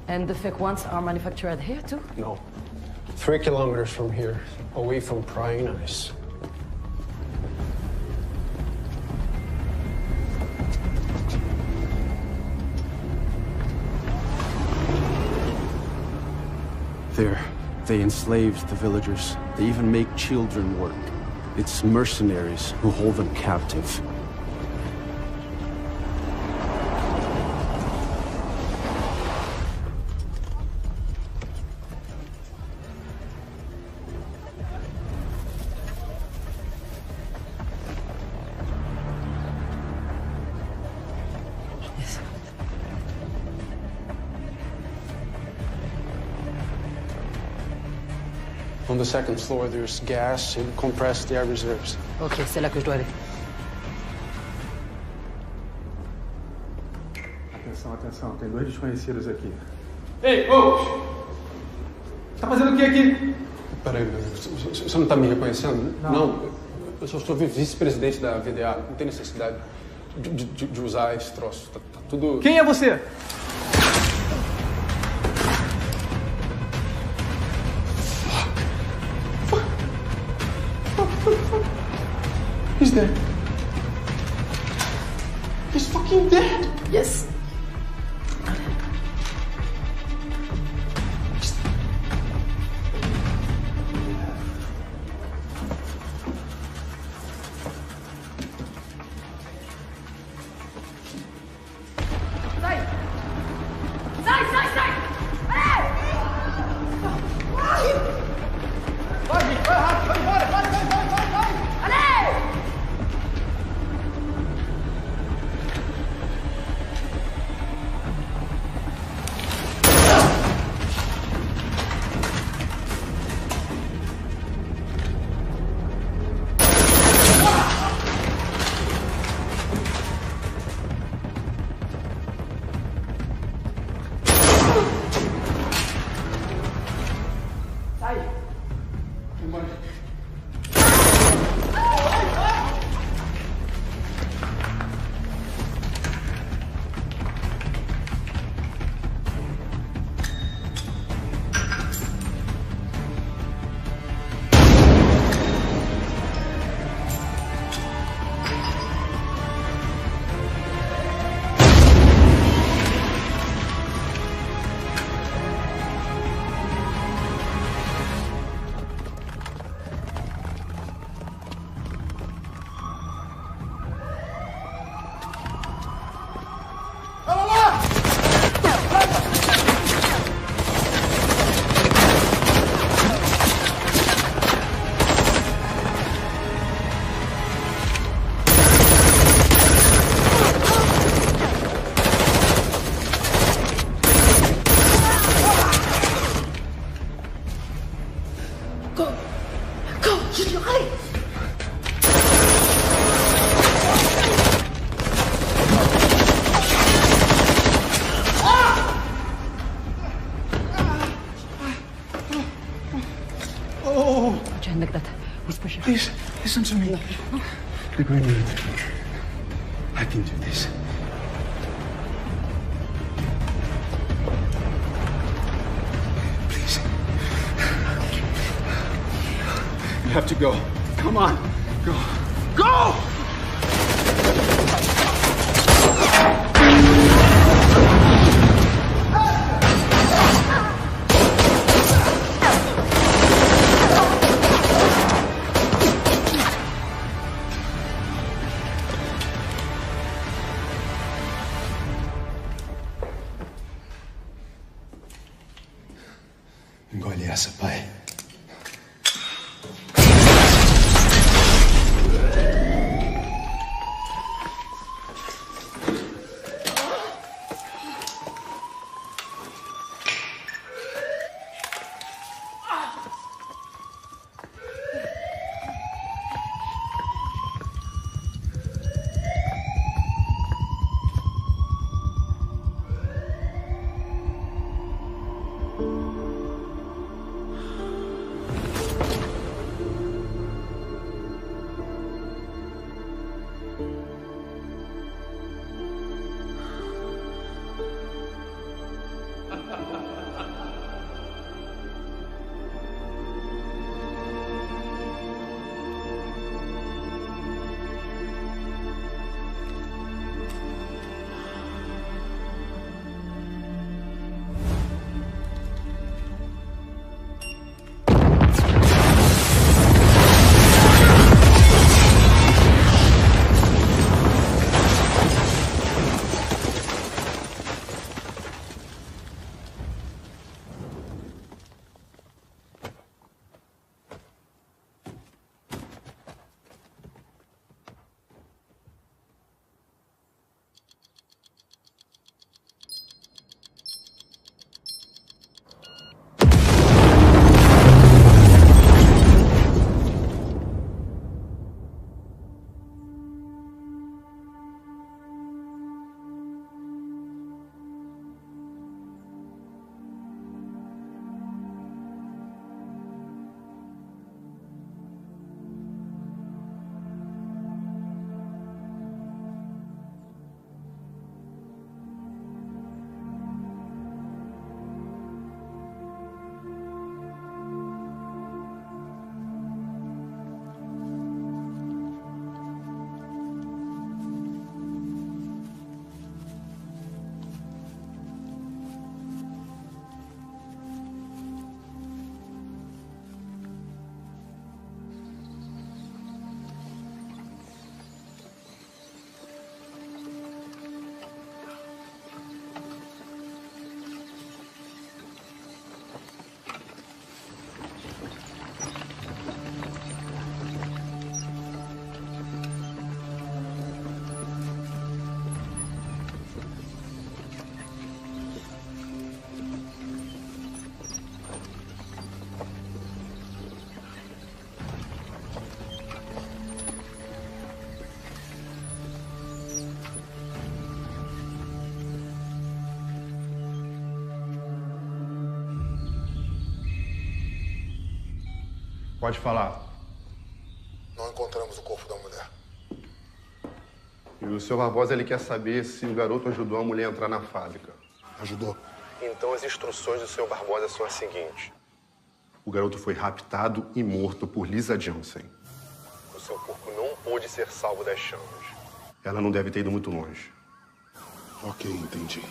And the fake ones are manufactured here too? No. 3 kilometers from here, away from prying eyes. There, they enslaved the villagers. They even make children work. It's mercenaries who hold them captive. On the second floor, there's gas and compressed air reserves. Ok, c'est là que je dois aller. Atenção, atenção. Tem 2 desconhecidos aqui. Ei, ô! Tá fazendo o que aqui? Peraí, você não tá me reconhecendo? Não. Eu só sou vice-presidente da VDA. Não tem necessidade de usar esse troço. Tá tudo... Quem é você? He's dead. He's fucking dead. Yes. Please, listen to me. The grenade. I can do this. Please. have to go. Come on. Go. Go! Engole essa, pai. Pode falar. Não encontramos o corpo da mulher. E o Sr. Barbosa, ele quer saber se o garoto ajudou a mulher a entrar na fábrica. Ajudou. Então as instruções do Sr. Barbosa são as seguintes. O garoto foi raptado e morto por Lisa Jansen. O seu corpo não pôde ser salvo das chamas. Ela não deve ter ido muito longe. Ok, entendi.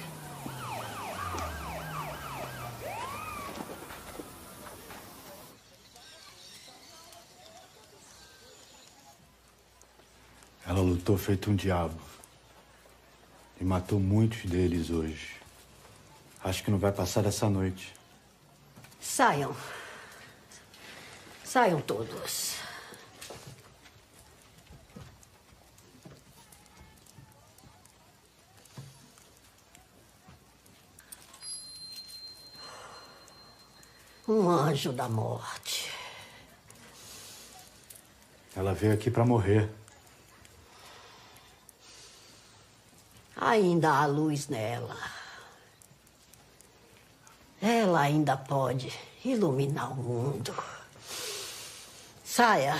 Ela lutou feito um diabo. E matou muitos deles hoje. Acho que não vai passar dessa noite. Saiam. Saiam todos. Um anjo da morte. Ela veio aqui pra morrer. Ainda há luz nela. Ela ainda pode iluminar o mundo. Saia.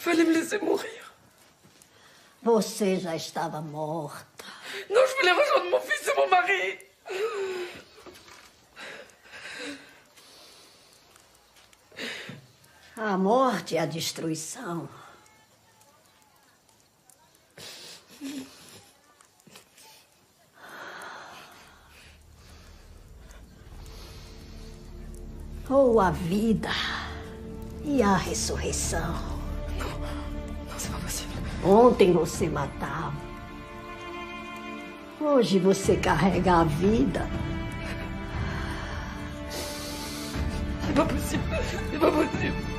Fallait me laisser mourir. Você já estava morta. Non, je voulais rejoindre mon fils et mon mari. A morte e a destruição. Ou a vida e a ressurreição. Non, c'est pas possible. Ontem você matava. Hoje você carrega a vida. C'est pas possible. C'est pas possible.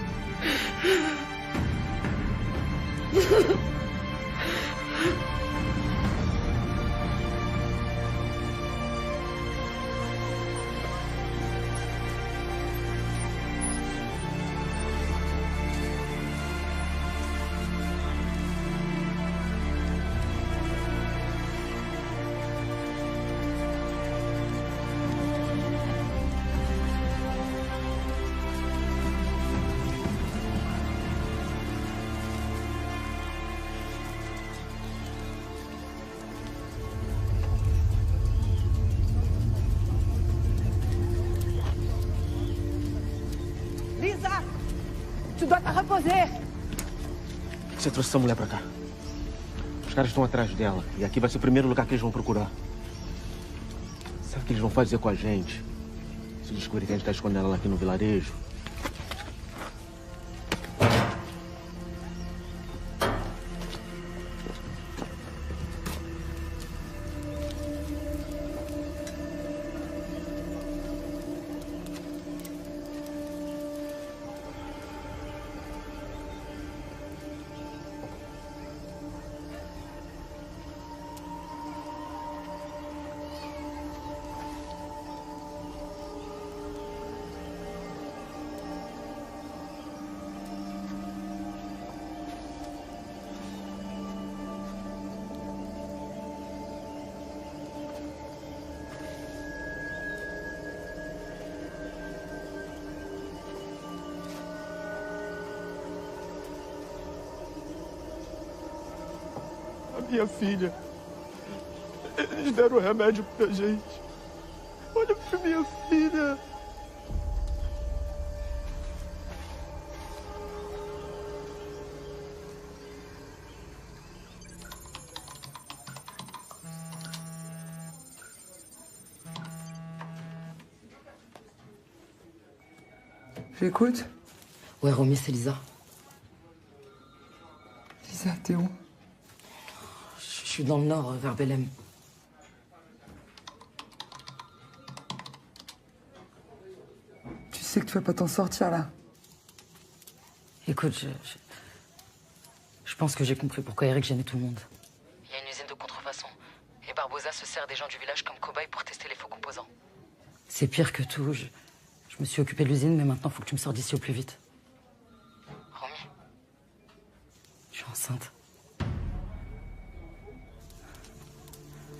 Lisa, tu dois te reposer. Você trouxe essa mulher pra cá. Os caras estão atrás dela. E aqui vai ser o primeiro lugar que eles vão procurar. Sabe o que eles vão fazer com a gente? Se descobrir que a gente tá escondendo ela aqui no vilarejo. Minha filha. Eles deram remédio pra gente. Olha pra minha filha. J'écoute. Ouais, Romy, c'est Lisa. Lisa, t'es où? Je suis dans le nord, vers Belém. Tu sais que tu vas pas t'en sortir, là. Écoute, je pense que j'ai compris pourquoi Eric gênait tout le monde. Il y a une usine de contrefaçon. Et Barbosa se sert des gens du village comme cobayes pour tester les faux composants. C'est pire que tout. Je me suis occupé de l'usine, mais maintenant, faut que tu me sors d'ici au plus vite. Romy, je suis enceinte.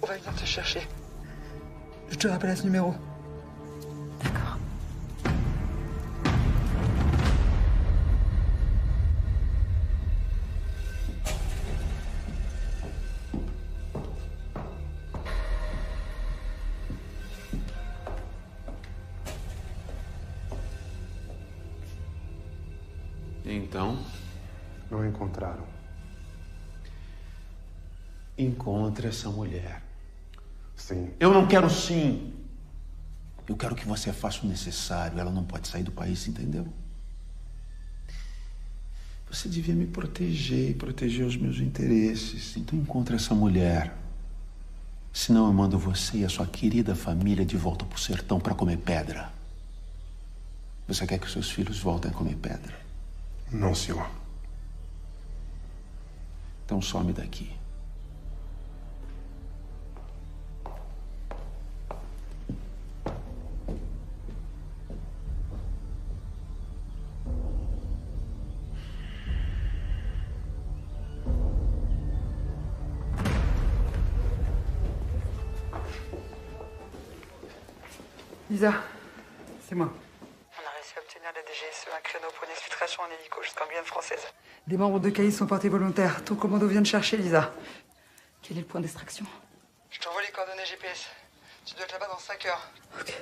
On va venir te chercher. Je te rappelle à ce numéro. D'accord. Então, Não encontraram. encontre essa mulher. Sim. Eu não quero sim. Eu quero que você faça o necessário. Ela não pode sair do país, entendeu? Você devia me proteger e proteger os meus interesses. Então encontre essa mulher. Senão eu mando você e a sua querida família de volta pro sertão para comer pedra. Você quer que os seus filhos voltem a comer pedra? Não, senhor. Então some daqui. Lisa, c'est moi. On a réussi à obtenir la DGSE un créneau pour une exfiltration en hélico jusqu'en Guyane française. Des membres de CAI sont portés volontaires. Ton commando vient de chercher, Lisa. Quel est le point d'extraction? Je t'envoie les coordonnées GPS. Tu dois être là-bas dans 5 heures. Ok.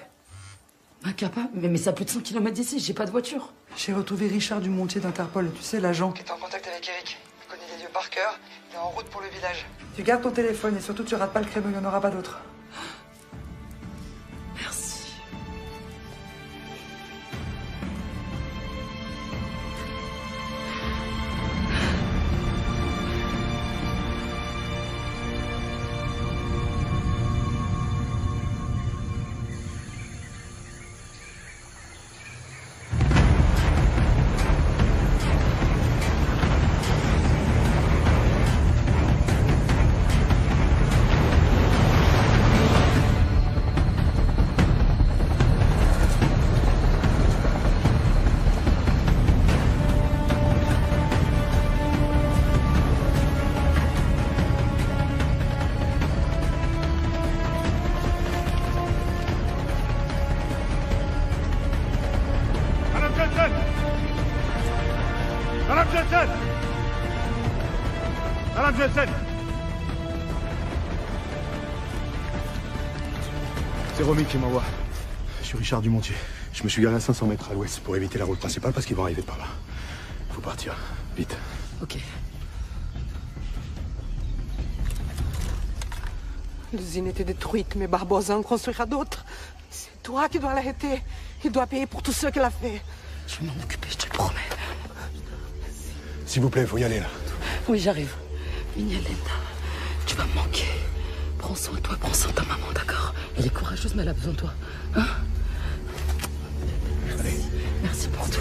Incapable? Mais c'est à plus de 100 km d'ici, j'ai pas de voiture. J'ai retrouvé Richard Dumontier d'Interpol, tu sais, l'agent. Qui est en contact avec Eric. Il connaît les lieux par cœur. Il est en route pour le village. Tu gardes ton téléphone et surtout tu rates pas le créneau, il n'y en aura pas d'autre. Merci. C'est Romy qui m'envoie. Je suis Richard Dumontier. Je me suis garé à 500 mètres à l'ouest pour éviter la route principale parce qu'ils vont arriver par là. Faut partir. Vite. Ok. L'usine était détruite, mais Barbosa en construira d'autres. C'est toi qui dois l'arrêter. Il doit payer pour tout ce qu'il a fait. Je vais m'en occuper, je te le promets. S'il vous plaît, faut y aller là. Oui, j'arrive. Mignalena, tu vas me manquer. Prends soin de toi, prends soin de ta maman, d'accord? Elle est courageuse, mais elle a besoin de toi. Hein? Allez. Merci pour tout.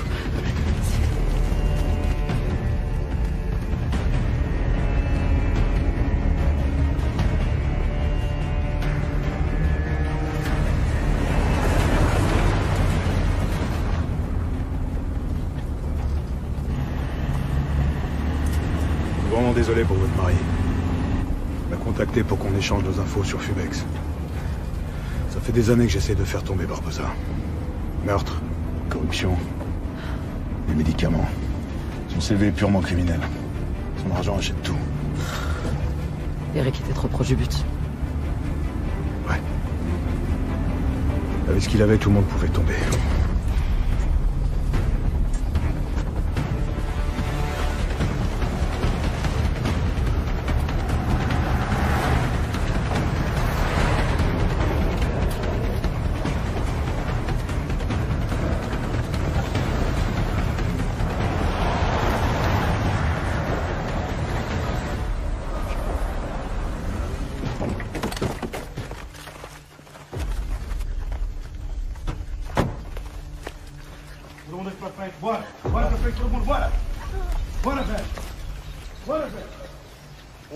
Vraiment désolé pour votre mari. Il m'a contacté pour qu'on échange nos infos sur Fubex. Ça fait des années que j'essaie de faire tomber Barbosa. Meurtre, corruption, les médicaments. Son CV est purement criminel. Son argent achète tout. Eric était trop proche du but. Ouais. Avec ce qu'il avait, tout le monde pouvait tomber.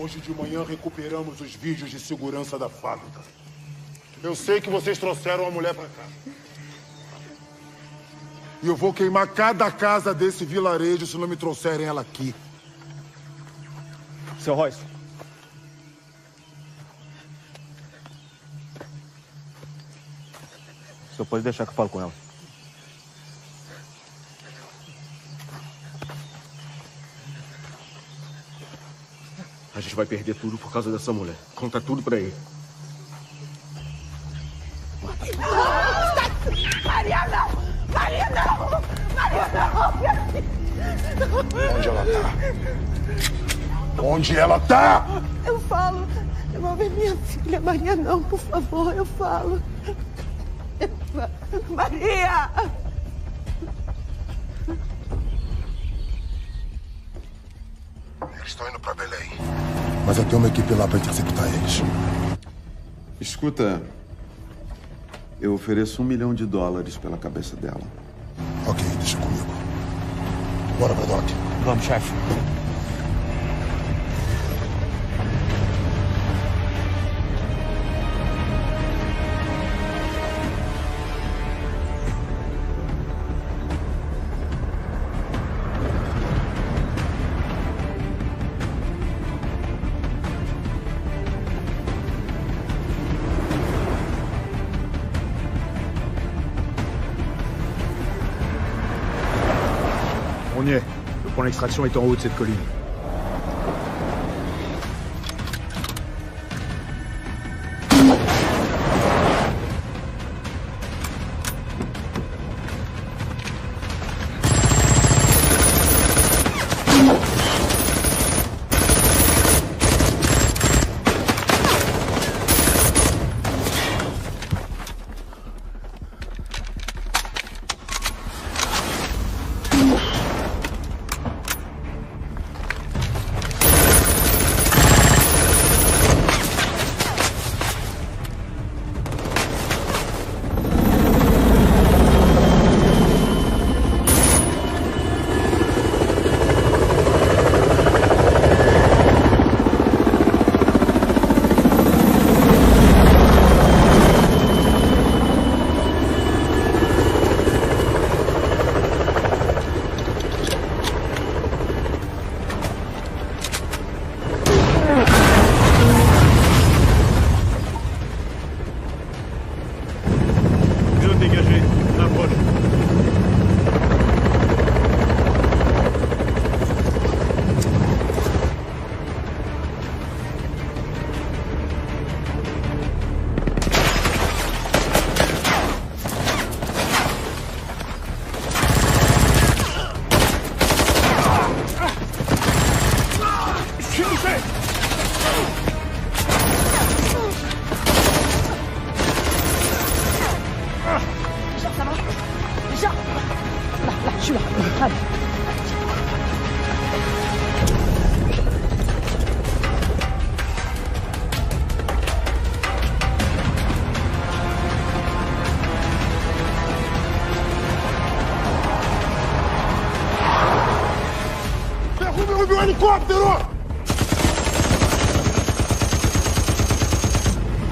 Hoje de manhã recuperamos os vídeos de segurança da fábrica. Eu sei que vocês trouxeram a mulher pra cá. E eu vou queimar cada casa desse vilarejo se não me trouxerem ela aqui. Seu Royce. O senhor pode deixar que eu falo com ela. A gente vai perder tudo por causa dessa mulher. Conta tudo pra ele. Maria, não! Maria, não! Maria, não! Onde ela tá? Onde ela tá? Eu falo. Devolve minha filha. Maria, não, por favor, eu falo. Maria! Eles estão indo pra Belém. Mas eu tenho uma equipe lá pra interceptar eles. Escuta, eu ofereço $1 milhão pela cabeça dela. Ok, deixa comigo. Bora, Braddock. Vamos, chefe. On y est. Le point d'extraction est en haut de cette colline.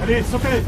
Allez, sautez!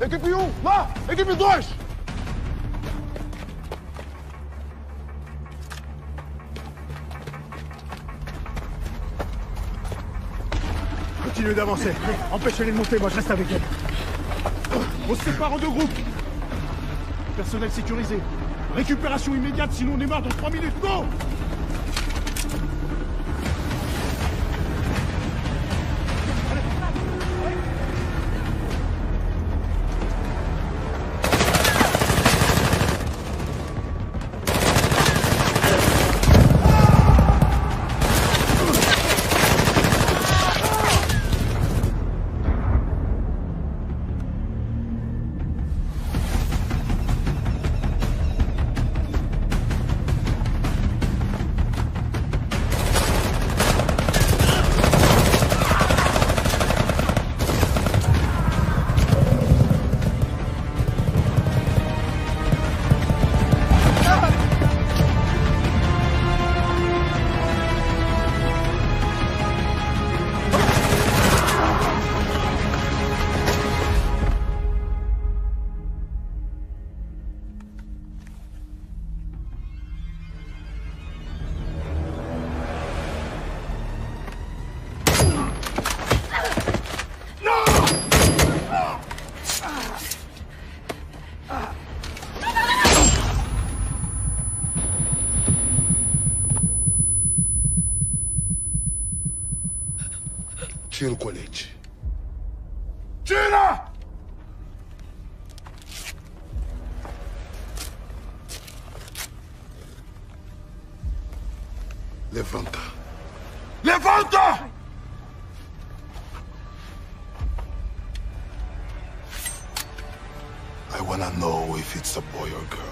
Equipe 1, lá! Equipe 2! Continuez d'avancer. Empêchez-les de monter, moi je reste avec elles. On se sépare en deux groupes. Personnel sécurisé. Récupération immédiate, sinon on démarre dans 3 minutes. Go! Tira o colete. Tira! Levanta. Levanta! It's a boy or girl.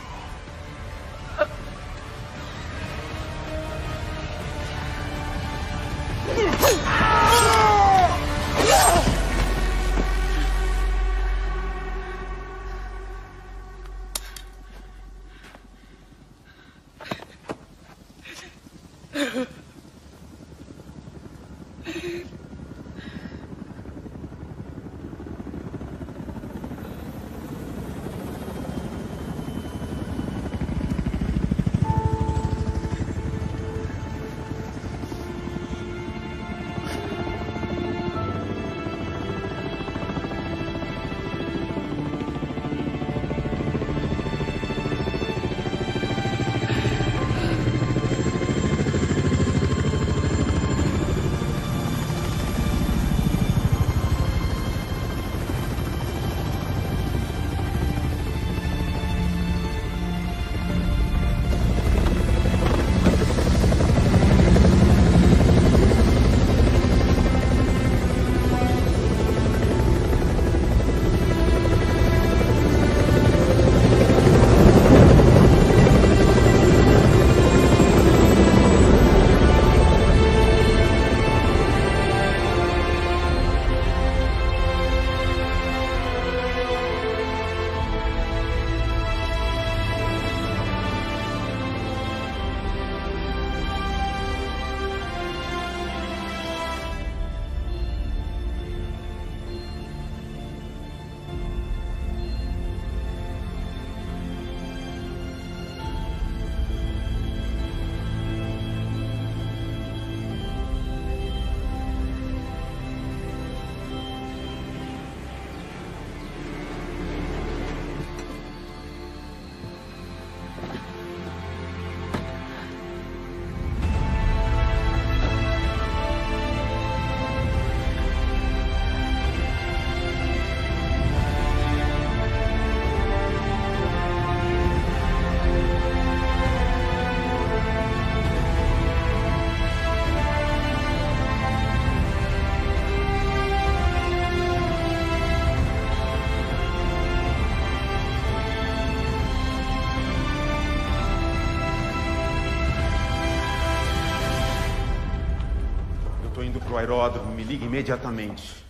Pro aeródromo, me ligue imediatamente.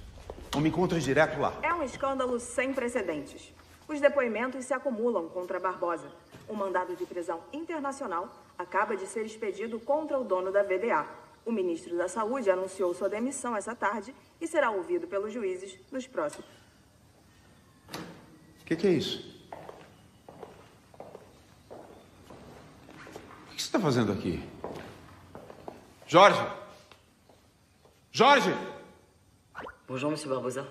Ou me encontre direto lá. É um escândalo sem precedentes. Os depoimentos se acumulam contra Barbosa. Um mandado de prisão internacional acaba de ser expedido contra o dono da VDA. O ministro da Saúde anunciou sua demissão essa tarde e será ouvido pelos juízes nos próximos. O que é isso? O que você está fazendo aqui? Jorge! Jorge! Bonjour, monsieur Barbosa.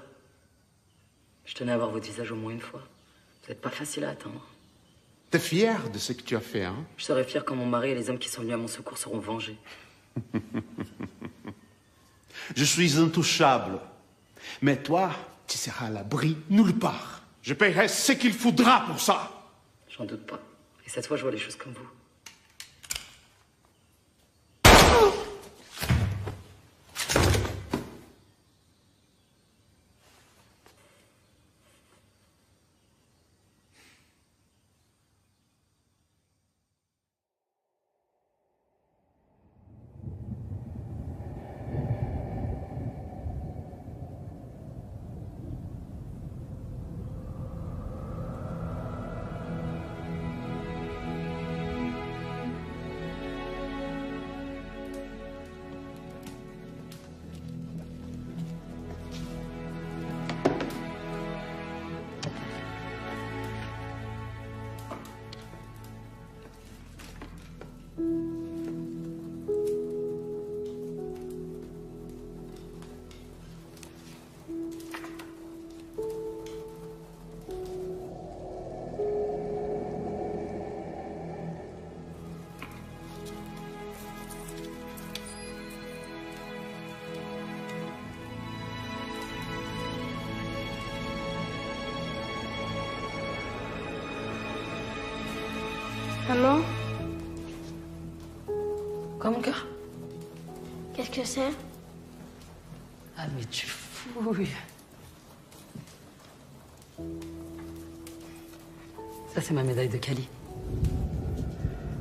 Je tenais à voir votre visage au moins une fois. Vous n'êtes pas facile à atteindre. T'es fier de ce que tu as fait, hein? Je serai fier quand mon mari et les hommes qui sont venus à mon secours seront vengés. Je suis intouchable. Mais toi, tu seras à l'abri nulle part. Je paierai ce qu'il faudra pour ça. J'en doute pas. Et cette fois, je vois les choses comme vous. Maman? Quoi, mon cœur? Qu'est-ce que c'est? Ah, mais tu fouilles. Ça, c'est ma médaille de Kali.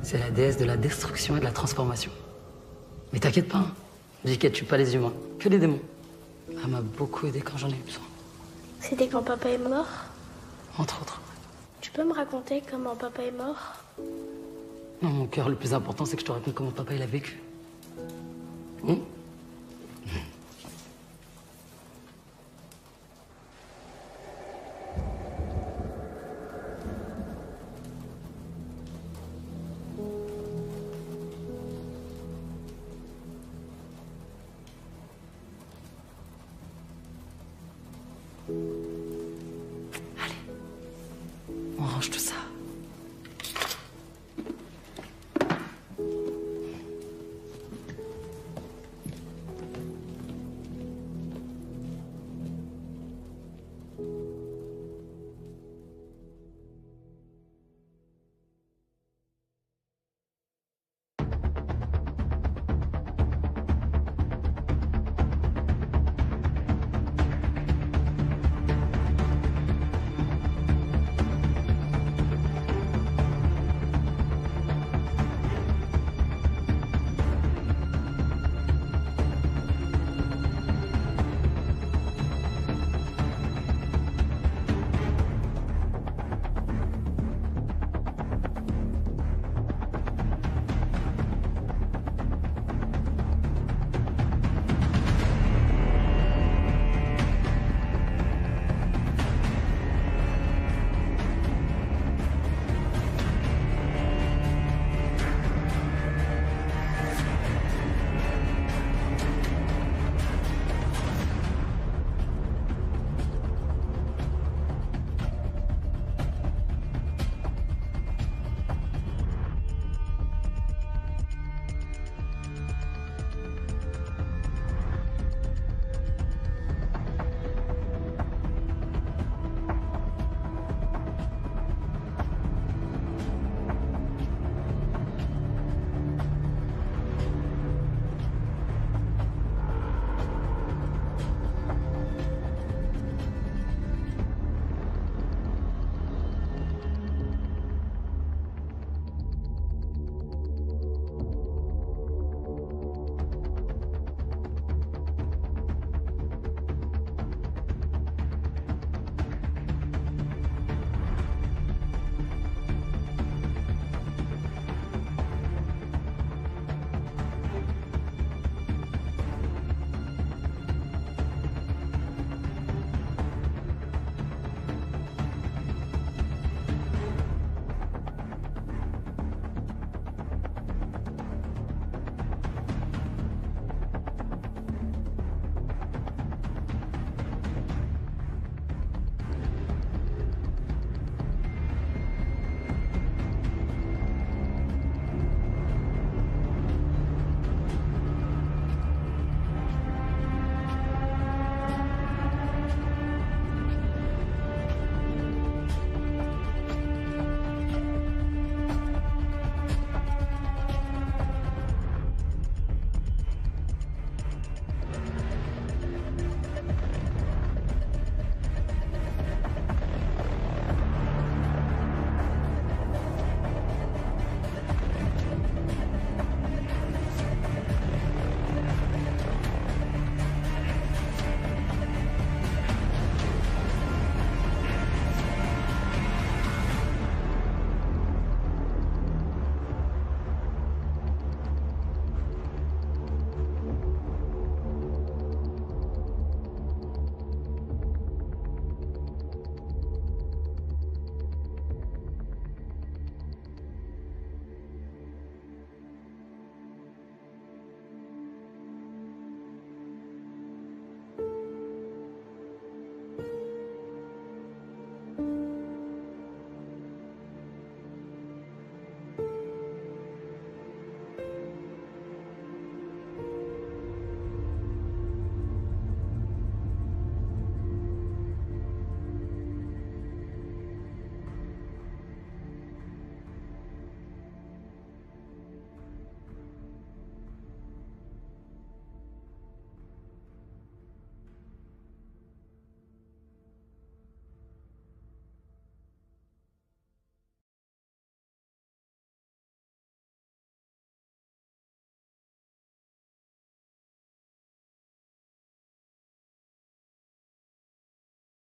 C'est la déesse de la destruction et de la transformation. Mais t'inquiète pas, hein. Dis qu'elle tue pas les humains, que les démons. Elle m'a beaucoup aidé quand j'en ai eu besoin. C'était quand papa est mort? Entre autres. Tu peux me raconter comment papa est mort? Non, mon cœur, le plus important, c'est que je te raconte comment papa il a vécu.